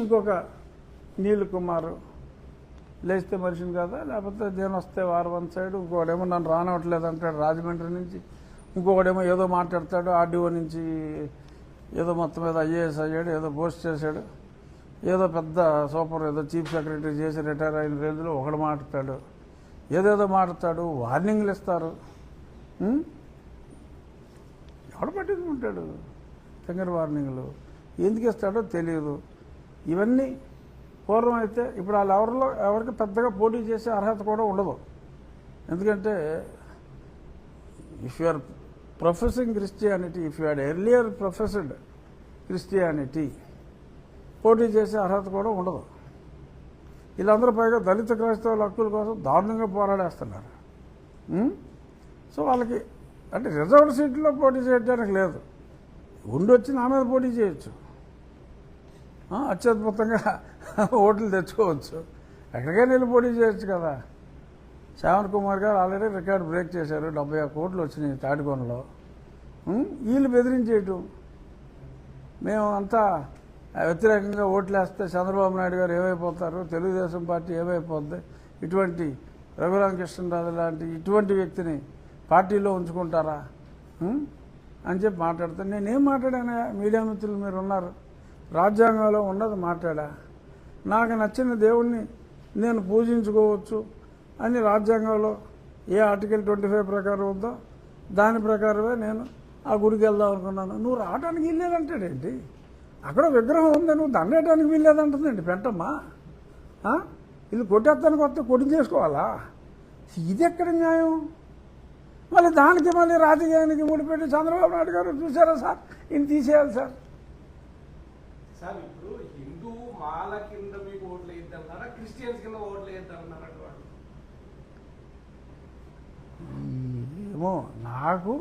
ఇంకొక నీల్ కుమారు లేస్తే మనిషిని కదా, లేకపోతే నేను వస్తే వారు వన్ సైడ్, ఇంకోడేమో నన్ను రానవట్లేదు అంటాడు రాజమండ్రి నుంచి, ఇంకొకడేమో ఏదో మాట్లాడతాడు ఆర్డీఓ నుంచి, ఏదో మొత్తం మీద ఐఏఎస్ అయ్యాడు, ఏదో పోస్ట్ చేశాడు, ఏదో పెద్ద సూపర్ ఏదో చీఫ్ సెక్రటరీ చేసి రిటైర్ అయిన రేంజ్లో ఒకడు మాట్లాడతాడు, ఏదేదో మాట్లాడతాడు, వార్నింగ్లు ఇస్తారు. ఎవడు పట్టించుకుంటాడు? ఫింగర్ వార్నింగ్లు ఎందుకు ఇస్తాడో తెలియదు. ఇవన్నీ పూర్వం అయితే, ఇప్పుడు వాళ్ళు ఎవరికి పెద్దగా పోటీ చేసే అర్హత కూడా ఉండదు. ఎందుకంటే if you are professing Christianity, if you had earlier professed Christianity, పోటీ చేసే అర్హత కూడా ఉండదు. వీళ్ళందరూ పైగా దళిత క్రైస్తవుల హక్కుల కోసం దారుణంగా పోరాడేస్తున్నారు. సో వాళ్ళకి అంటే రిజర్వ్డ్ సీట్లో పోటీ చేయడానికి లేదు, ఉండొచ్చి నా మీద పోటీ చేయొచ్చు, అత్యద్భుతంగా ఓట్లు తెచ్చుకోవచ్చు, ఎక్కడికైనా వెళ్ళి పోటీ చేయొచ్చు కదా. శ్రావణ్ కుమార్ గారు ఆల్రెడీ రికార్డ్ బ్రేక్ చేశారు, 71 కోట్లు వచ్చినాయి తాటికొండలో. వీళ్ళు బెదిరించేయటం, మేము అంతా వ్యతిరేకంగా ఓట్లు వేస్తే చంద్రబాబు నాయుడు గారు ఏమైపోతారు, తెలుగుదేశం పార్టీ ఏమైపోద్ది, ఇటువంటి రఘురామకృష్ణరాజు లాంటి ఇటువంటి వ్యక్తిని పార్టీలో ఉంచుకుంటారా అని చెప్పి మాట్లాడతాను. నేనేం మాట్లాడానా? మీడియా మిత్రులు మీరు ఉన్నారు, రాజ్యాంగంలో ఉన్నది మాట్లాడా. నాకు నచ్చిన దేవుణ్ణి నేను పూజించుకోవచ్చు అని రాజ్యాంగంలో ఏ ఆర్టికల్ 25 ప్రకారం ఉందో దాని ప్రకారమే నేను ఆ గుడికి వెళ్దాం అనుకున్నాను. నువ్వు రావడానికి వీల్లేదంటాడేంటి? అక్కడ విగ్రహం ఉంది, నువ్వు దండేయడానికి వీల్లేదంటుందండి పెంటమ్మా. వీళ్ళు కొట్టేస్తానికి వస్తే కొట్టి చేసుకోవాలా? ఇది ఎక్కడ న్యాయం? మళ్ళీ దానికి మళ్ళీ రాజకీయానికి ముడిపెట్టి చంద్రబాబు నాయుడు గారు చూసారా సార్, ఈయన తీసేయాలి సార్. సార్ ఇప్పుడు హిందూ మాల కింద మీకు ఓట్లు వేద్దామన్నారా, క్రిస్టియన్స్ కింద ఓట్లు వేద్దామన్నారా? ఏమో, నాకు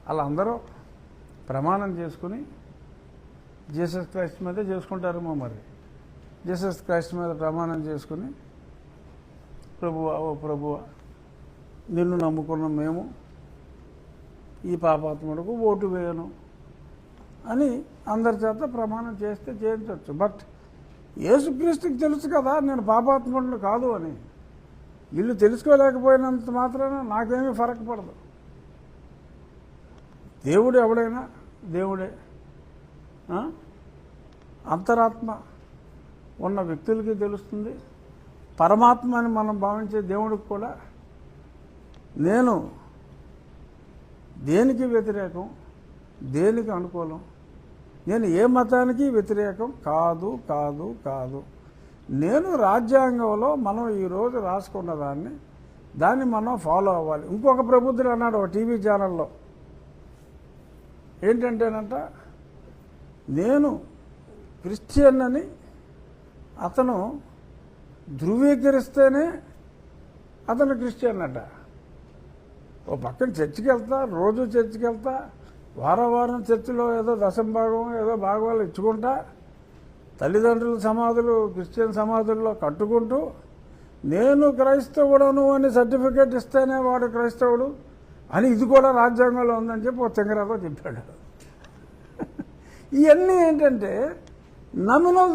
వాళ్ళందరూ ప్రమాణం చేసుకుని జీసస్ క్రైస్ట్ మీదే చేసుకుంటారేమో. మరి జీసస్ క్రైస్ట్ మీద ప్రమాణం చేసుకుని, ప్రభువా ఓ ప్రభువా నిన్ను నమ్ముకున్న మేము ఈ పాపాత్ముడుకు ఓటు వేయను అని అందరి చేత ప్రమాణం చేస్తే చేయించవచ్చు. బట్ యేసుక్రీస్తుకి తెలుసు కదా నేను పాపాత్ముడిని కాదు అని. వీళ్ళు తెలుసుకోలేకపోయినంత మాత్రాన నాకేమీ ఫరక్ పడదు. దేవుడు ఎవడైనా దేవుడే. అంతరాత్మ ఉన్న వ్యక్తులకి తెలుస్తుంది, పరమాత్మ అని మనం భావించే దేవుడికి కూడా. నేను దేనికి వ్యతిరేకం, దేనికి అనుకూలం, నేను ఏ మతానికి వ్యతిరేకం కాదు కాదు కాదు. నేను రాజ్యాంగంలో మనం ఈరోజు రాసుకున్న దాన్ని మనం ఫాలో అవ్వాలి. ఇంకొక ప్రబుద్ధుడు అన్నాడు ఒక టీవీ ఛానల్లో, ఏంటంటేనంట, నేను క్రిస్టియన్ అని అతను ధృవీకరిస్తేనే అతను క్రిస్టియన్ అట. ఓ పక్కన చర్చికి వెళ్తా, రోజు చర్చికి వెళ్తా, వారం చర్చిలో ఏదో దశంభాగం ఏదో భాగవాళ్ళు ఇచ్చుకుంటా, తల్లిదండ్రుల సమాధులు క్రిస్టియన్ సమాధుల్లో కట్టుకుంటూ నేను క్రైస్తవుడను అని సర్టిఫికేట్ ఇస్తేనే వాడు క్రైస్తవుడు అని ఇది కూడా రాజ్యాంగంలో ఉందని చెప్పి ఓ తెంగరాతో చెప్పాడు. ఇవన్నీ ఏంటంటే నమ్మిన వాళ్ళు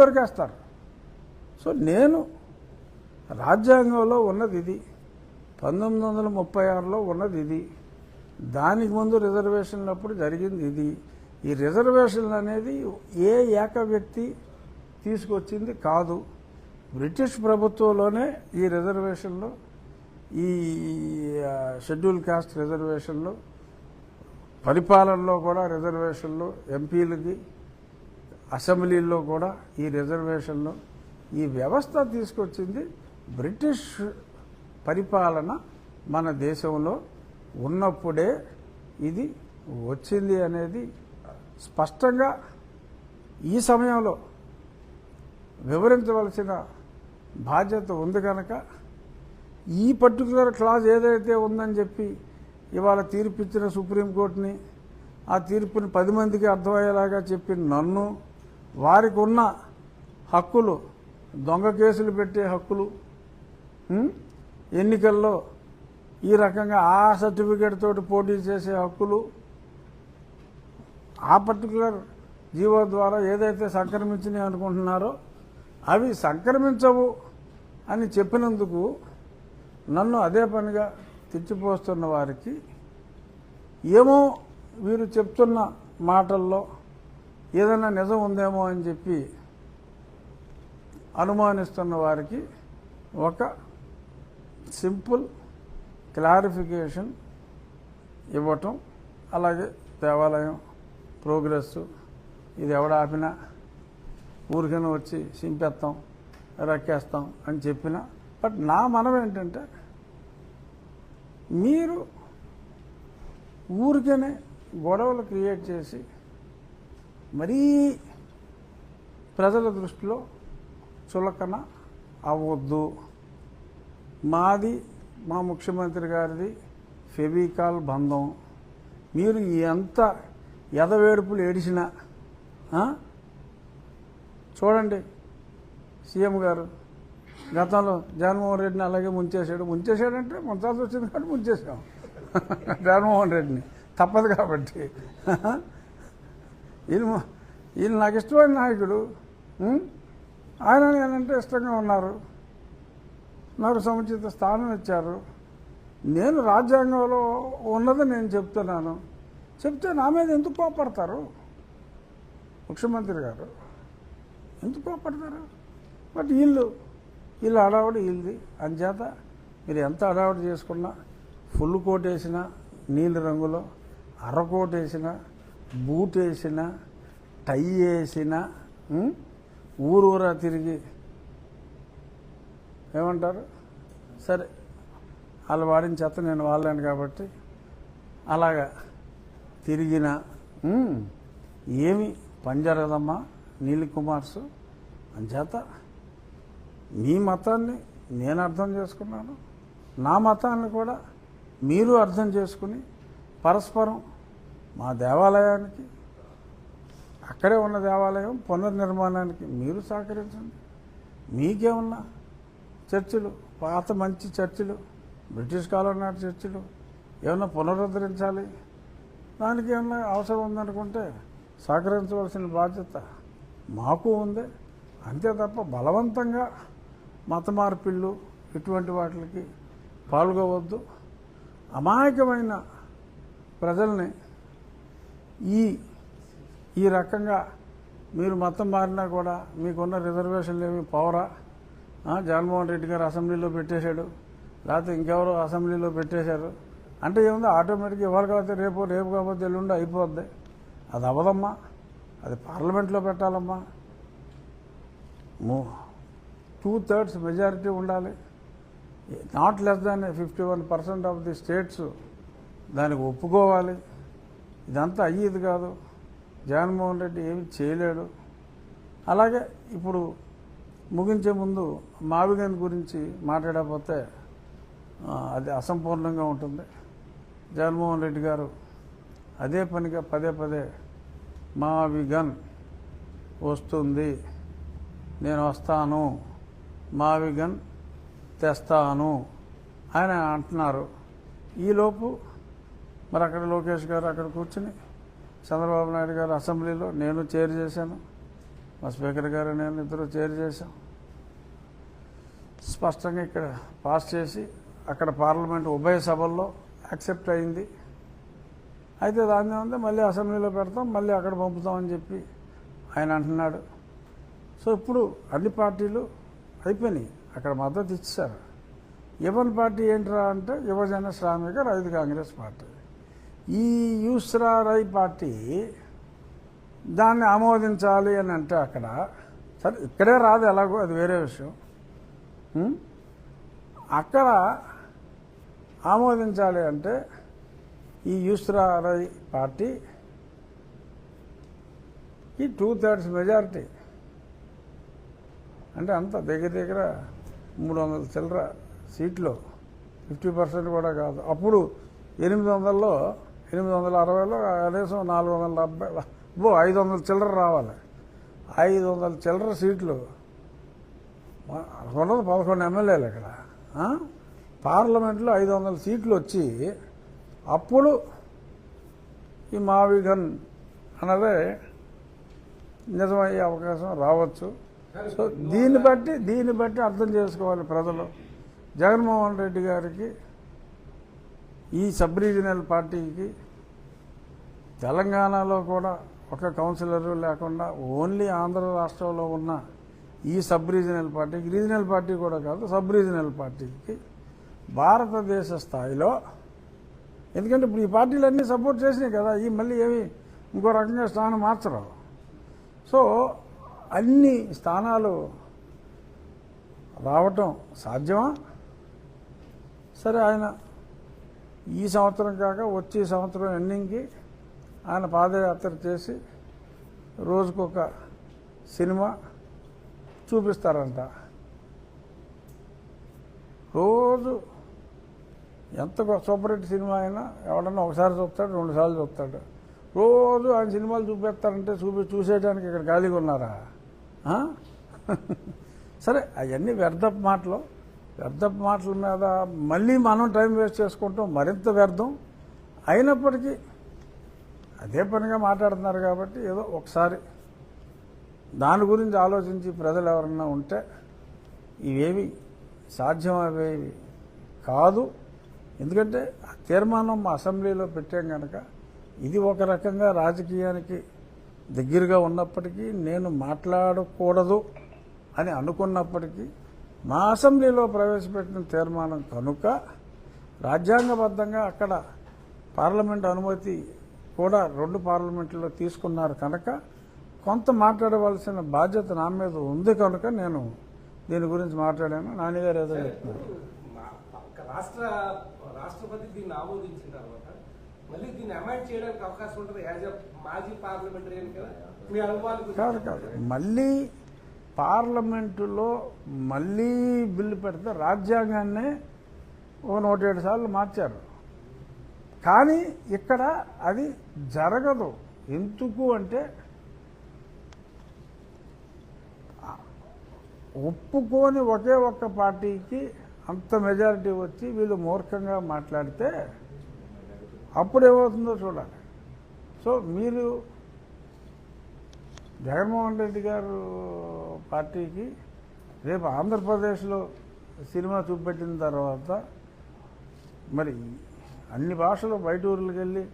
దొరికేస్తారు. సో నేను రాజ్యాంగంలో ఉన్నది ఇది, 1936లో ఉన్నది ఇది, దానికి ముందు రిజర్వేషన్లు అప్పుడు జరిగింది ఇది. ఈ రిజర్వేషన్లు అనేది ఏ ఏక వ్యక్తి తీసుకొచ్చింది కాదు. బ్రిటిష్ ప్రభుత్వంలోనే ఈ రిజర్వేషన్లు, ఈ షెడ్యూల్ కాస్ట్ రిజర్వేషన్లు, పరిపాలనలో కూడా రిజర్వేషన్లు, ఎంపీలకి అసెంబ్లీల్లో కూడా ఈ రిజర్వేషన్లు, ఈ వ్యవస్థ తీసుకొచ్చింది బ్రిటిష్ పరిపాలన మన దేశంలో ఉన్నప్పుడే ఇది వచ్చింది అనేది స్పష్టంగా ఈ సమయంలో వివరించవలసిన బాధ్యత ఉంది కనుక ఈ పర్టికులర్ క్లాజ్ ఏదైతే ఉందని చెప్పి ఇవాళ తీర్పిచ్చిన సుప్రీంకోర్టుని, ఆ తీర్పుని 10 మందికి అర్థమయ్యేలాగా చెప్పి నన్ను, వారికి ఉన్న హక్కులు, దొంగ కేసులు పెట్టే హక్కులు, ఎన్నికల్లో ఈ రకంగా ఆ సర్టిఫికేట్ తోటి పోటీ చేసే హక్కులు, ఆ పర్టికులర్ జీవో ద్వారా ఏదైతే సంక్రమించినాయి అనుకుంటున్నారో అవి సంక్రమించవు అని చెప్పినందుకు నన్ను అదే పనిగా తెచ్చిపోస్తున్న వారికి, ఏమో వీరు చెప్తున్న మాటల్లో ఏదైనా నిజం ఉందేమో అని చెప్పి అనుమానిస్తున్న వారికి ఒక సింపుల్ క్లారిఫికేషన్ ఇవ్వటం, అలాగే దేవాలయం ప్రోగ్రెస్ ఇది ఎవడ ఆపినా ఊరికైనా వచ్చి సింపేస్తాం రక్కేస్తాం అని చెప్పినా బట్ నా మనం ఏంటంటే మీరు ఊరికేనే గొడవలు క్రియేట్ చేసి మరీ ప్రజల దృష్టిలో చులకన అవ్వద్దు. మాది మా ముఖ్యమంత్రి గారిది ఫెవికాల్ బంధం. మీరు ఎంత ఎదవేడుపులు ఏడిచినా చూడండి, సీఎం గారు గతంలో జగన్మోహన్ రెడ్డిని అలాగే ముంచేశాడంటే ముంచాల్సి వచ్చింది కాబట్టి ముంచేసాం జగన్మోహన్ రెడ్డిని, తప్పదు కాబట్టి. ఈయన నాకు ఇష్టమైన నాయకుడు, ఆయన నేనంటే ఇష్టంగా ఉన్నారు, నాకు సముచిత స్థానం ఇచ్చారు. నేను రాజ్యాంగంలో ఉన్నది నేను చెప్తున్నాను. చెప్తే నా మీద ఎందుకు కోపడతారు ముఖ్యమంత్రి గారు? ఎందుకు కోపడతారు? బట్ వీళ్ళు హడావుడి వీళ్ళది. అంచేత మీరు ఎంత హడావుడి చేసుకున్నా, ఫుల్ కోట్ వేసినా, నీళ్ళ రంగులో అర కోట్ వేసినా, బూట్ వేసినా, టై వేసినా, ఊరూరా తిరిగి ఏమంటారు, సరే వాళ్ళు వాడిన చెత్త నేను వాళ్ళాను కాబట్టి అలాగా తిరిగిన ఏమి పని జరగదమ్మా నీలి కుమార్స్. అంచేత మీ మతాన్ని నేను అర్థం చేసుకున్నాను, నా మతాన్ని కూడా మీరు అర్థం చేసుకుని పరస్పరం మా దేవాలయానికి, అక్కడే ఉన్న దేవాలయం పునర్నిర్మాణానికి మీరు సహకరించండి. మీకేమన్నా చర్చిలు, పాత మంచి చర్చిలు, బ్రిటిష్ కాలం నాటి చర్చిలు ఏమన్నా పునరుద్ధరించాలి, దానికి ఏమన్నా అవసరం ఉందనుకుంటే సహకరించవలసిన బాధ్యత మాకు ఉంది. అంతే తప్ప బలవంతంగా మత మార్పిళ్ళు ఇటువంటి వాటికి పాల్గొవద్దు. అమాయకమైన ప్రజల్ని ఈ రకంగా మీరు మతం మారినా కూడా మీకున్న రిజర్వేషన్లు ఏమి పవరా? జగన్మోహన్ రెడ్డి గారు అసెంబ్లీలో పెట్టేశాడు, లేకపోతే ఇంకెవరో అసెంబ్లీలో పెట్టేశారు అంటే ఏముంది, ఆటోమేటిక్గా ఎవరు కాకపోతే రేపు కాకపోతే ఎల్లుండి అయిపోద్ది. అది అవ్వదమ్మా, అది పార్లమెంట్లో పెట్టాలమ్మా. 2/3 మెజారిటీ ఉండాలి. Not less than 51% of the states దానికి ఒప్పుకోవాలి. ఇదంతా అయ్యేది కాదు. జగన్మోహన్ రెడ్డి ఏమి చేయలేడు. అలాగే ఇప్పుడు ముగించే ముందు మావిగన్ గురించి మాట్లాడకపోతే అది అసంపూర్ణంగా ఉంటుంది. జగన్మోహన్ రెడ్డి గారు అదే పనిగా పదే మావిగన్ వస్తుంది, నేను వస్తాను, మావిగన్ తెస్తాను ఆయన అంటున్నారు. ఈలోపు మరి అక్కడ లోకేష్ గారు అక్కడ కూర్చుని చంద్రబాబు నాయుడు గారు అసెంబ్లీలో నేను చైర్ చేశాను, మా స్పీకర్ గారు నేను ఇద్దరు చైర్ చేశాం. స్పష్టంగా ఇక్కడ పాస్ చేసి అక్కడ పార్లమెంట్ ఉభయ సభల్లో యాక్సెప్ట్ అయింది. అయితే దాన్ని ఉంది మళ్ళీ అసెంబ్లీలో పెడతాం, మళ్ళీ అక్కడ పంపుతామని చెప్పి ఆయన అంటున్నాడు. సో ఇప్పుడు అన్ని పార్టీలు అయిపోయినాయి, అక్కడ మద్దతు ఇచ్చారు. యువన్ పార్టీ ఏంట్రా అంటే యువజన శ్రామిక రైతు కాంగ్రెస్ పార్టీ. ఈ యూస్రా రై పార్టీ దాన్ని ఆమోదించాలి అని అంటే అక్కడ సరే ఇక్కడే రాదు, ఎలాగో అది వేరే విషయం. అక్కడ ఆమోదించాలి అంటే ఈ యూస్రా రై పార్టీ ఈ 2/3 మెజారిటీ అంటే అంత దగ్గర 300 చిల్లర సీట్లు, 50% కూడా కాదు. అప్పుడు 800లో 860లో కనీసం 470 500 చిల్లర రావాలి. 500 చిల్లర సీట్లు, 11 ఎమ్మెల్యేలు ఇక్కడ. పార్లమెంట్లో 500 సీట్లు వచ్చి అప్పుడు ఈ మావిగన్ అన్నదే నిజమయ్యే అవకాశం రావచ్చు. సో దీన్ని బట్టి అర్థం చేసుకోవాలి ప్రజలు. జగన్మోహన్ రెడ్డి గారికి ఈ సబ్ రీజనల్ పార్టీకి తెలంగాణలో కూడా ఒక కౌన్సిలరు లేకుండా ఓన్లీ ఆంధ్ర రాష్ట్రంలో ఉన్న ఈ సబ్ రీజనల్ పార్టీకి, రీజనల్ పార్టీ కూడా కాదు సబ్ రీజనల్ పార్టీకి భారతదేశ స్థాయిలో, ఎందుకంటే ఇప్పుడు ఈ పార్టీలన్నీ సపోర్ట్ చేసినాయి కదా, ఈ మళ్ళీ ఏమి ఇంకో రకంగా స్థానం మార్చరు. సో అన్ని స్థానాలు రావటం సాధ్యమా? సరే, ఆయన ఈ సంవత్సరం కాక వచ్చే సంవత్సరం ఎండింగ్కి ఆయన పాదయాత్ర చేసి రోజుకొక సినిమా చూపిస్తారంట. రోజు ఎంత సూపర్ హిట్ సినిమా అయినా ఎవడన్నా ఒకసారి చూస్తాడు, 2 సార్లు చూస్తాడు. రోజు ఆయన సినిమాలు చూపిస్తారంటే చూసేయడానికి ఇక్కడ ఖాళీగా ఉన్నారా? సరే, అవన్నీ వ్యర్థపు మాటల మీద మళ్ళీ మనం టైం వేస్ట్ చేసుకుంటాం, మరింత వ్యర్థం. అయినప్పటికీ అదే పనిగా మాట్లాడుతున్నారు కాబట్టి ఏదో ఒకసారి దాని గురించి ఆలోచించి ప్రజలు ఎవరన్నా ఉంటే ఇవేవి సాధ్యమయ్యేవి కాదు. ఎందుకంటే ఆ తీర్మానం మా అసెంబ్లీలో పెట్టాం కనుక ఇది ఒక రకంగా రాజకీయానికి దగ్గరగా ఉన్నప్పటికీ నేను మాట్లాడకూడదు అని అనుకున్నప్పటికీ మా అసెంబ్లీలో ప్రవేశపెట్టిన తీర్మానం కనుక రాజ్యాంగబద్ధంగా అక్కడ పార్లమెంట్ అనుమతి కూడా 2 పార్లమెంట్లో తీసుకున్నారు కనుక కొంత మాట్లాడవలసిన బాధ్యత నా మీద ఉంది కనుక నేను దీని గురించి మాట్లాడాను. నాన్నగారు ఏదో చెప్తున్నారు. రాష్ట్రపతి దీన్ని ఆమోదించిన తర్వాత మళ్ళీ దీన్ని అమెండ్ చేయడానికి అవకాశం ఉంటుంది. యాజ్ ఎ మాజీ పార్లమెంటరీయన్ కదా, మీ అనుభవాలు కాదు మళ్ళీ పార్లమెంటులో మళ్ళీ బిల్లు పెడితే రాజ్యాంగాన్నే 107 సార్లు మార్చారు. కానీ ఇక్కడ అది జరగదు. ఎందుకు అంటే ఒప్పుకొని ఒకే ఒక్క పార్టీకి అంత మెజారిటీ వచ్చి వీళ్ళు మూర్ఖంగా మాట్లాడితే అప్పుడు ఏమవుతుందో చూడాలి. సో మీరు జగన్మోహన్ రెడ్డి గారు పార్టీకి రేపు ఆంధ్రప్రదేశ్లో సినిమా చూపెట్టిన తర్వాత మరి అన్ని భాషలు బయట ఊర్లకు వెళ్ళి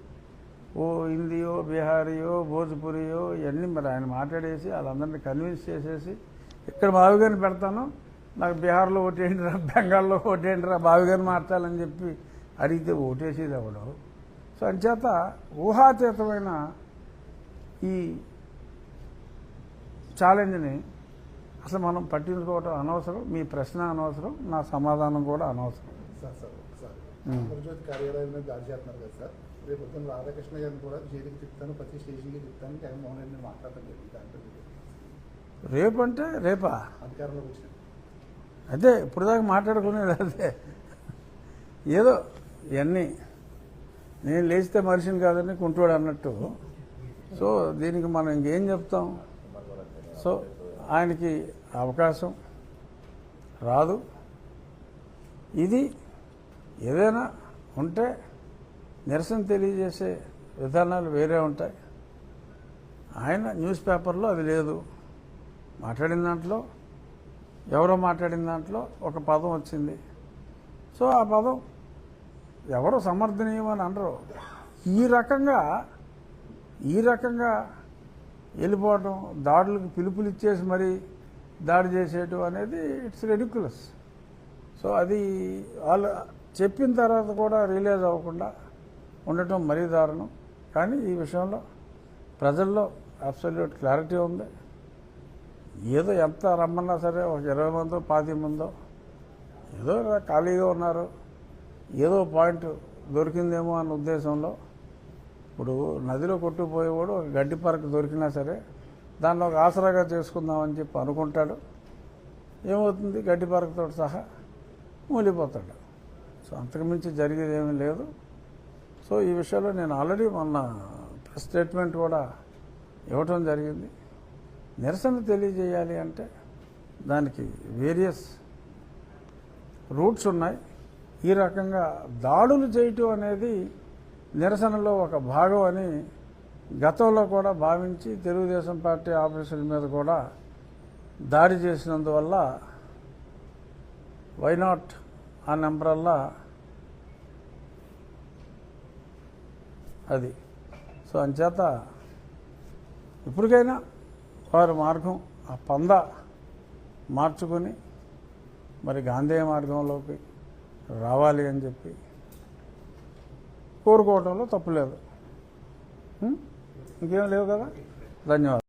ఓ హిందీయో బీహారీయో భోజ్పురియో ఇవన్నీ మరి ఆయన మాట్లాడేసి వాళ్ళందరినీ కన్విన్స్ చేసేసి ఇక్కడ బావిగాని పెడతాను, నాకు బీహార్లో ఓటేయండిరా, బెంగాల్లో ఓటేయండిరా, బావిగాని మార్చాలని చెప్పి అడిగితే ఓటేసేది ఎవడో. సో అంచేత ఊహాతీతమైన ఈ ఛాలెంజ్ని అసలు మనం పట్టించుకోవటం అనవసరం. మీ ప్రశ్న అనవసరం, నా సమాధానం కూడా అనవసరం. సార్ ఆంధ్రజ్యోతి కార్యాలయం మీద దాడి చేస్తున్నారు కదా సార్, రేపు పొద్దున్న రాధాకృష్ణ గారిని కూడా జైలుకి చెప్తాను, ప్రతి స్టేషన్కి చెప్తాను, జగన్మోహన్ రెడ్డిని మాట్లాడటం జరిగింది. దాంట్లో రేపంటే రేపా అధికారంలోకి వచ్చిన అదే ఇప్పుడు దాకా మాట్లాడుకునేది అదే. ఏదో ఇవన్నీ నేను లేచితే మనిషిని కాదని కుంటోడు అన్నట్టు. సో దీనికి మనం ఇంకేం చెప్తాం? సో ఆయనకి అవకాశం రాదు. ఇది ఏదైనా ఉంటే నిరసన తెలియజేసే విధానాలు వేరే ఉంటాయి. ఆయన న్యూస్ పేపర్లో అది లేదు. మాట్లాడిన దాంట్లో ఎవరో మాట్లాడిన దాంట్లో ఒక పదం వచ్చింది. సో ఆ పదం ఎవరో సమర్థనీయమని అనరు. ఈ రకంగా వెళ్ళిపోవటం, దాడులకు పిలుపులు ఇచ్చేసి మరీ దాడి చేసేయటం అనేది ఇట్స్ రెడిక్యులస్. సో అది వాళ్ళు చెప్పిన తర్వాత కూడా రియలైజ్ అవ్వకుండా ఉండటం మరీ దారుణం. కానీ ఈ విషయంలో ప్రజల్లో అబ్సల్యూట్ క్లారిటీ ఉంది. ఏదో ఎంత రమ్మన్నా సరే ఒక 20 మందో 25 మందో ఏదో ఖాళీగా ఉన్నారు, ఏదో పాయింట్ దొరికిందేమో అన్న ఉద్దేశంలో. ఇప్పుడు నదిలో కొట్టుకుపోయేవాడు ఒక గడ్డి పరకు దొరికినా సరే దాన్ని ఒక ఆసరాగా చేసుకుందామని చెప్పి అనుకుంటాడు. ఏమవుతుంది? గడ్డి పరకతో సహా మూలిపోతాడు. సో అంతకుమించి జరిగేది ఏమీ లేదు. సో ఈ విషయంలో నేను ఆల్రెడీ మొన్న ప్రెస్ స్టేట్మెంట్ కూడా ఇవ్వటం జరిగింది. నిరసన తెలియజేయాలి అంటే దానికి వేరియస్ రూట్స్ ఉన్నాయి. ఈ రకంగా దాడులు చేయటం అనేది నిరసనలో ఒక భాగం అని గతంలో కూడా భావించి తెలుగుదేశం పార్టీ ఆఫీసుల మీద కూడా దాడి చేసినందువల్ల వైనాట్ ఆ నెంబరల్లా అది. సో అంచేత ఇప్పటికైనా వారి మార్గం ఆ పంద మార్చుకొని మరి గాంధేయ మార్గంలోకి రావాలి అని చెప్పి కోరుకోవడంలో తప్పులేదు. ఇంకేం లేవు కదా. ధన్యవాదాలు.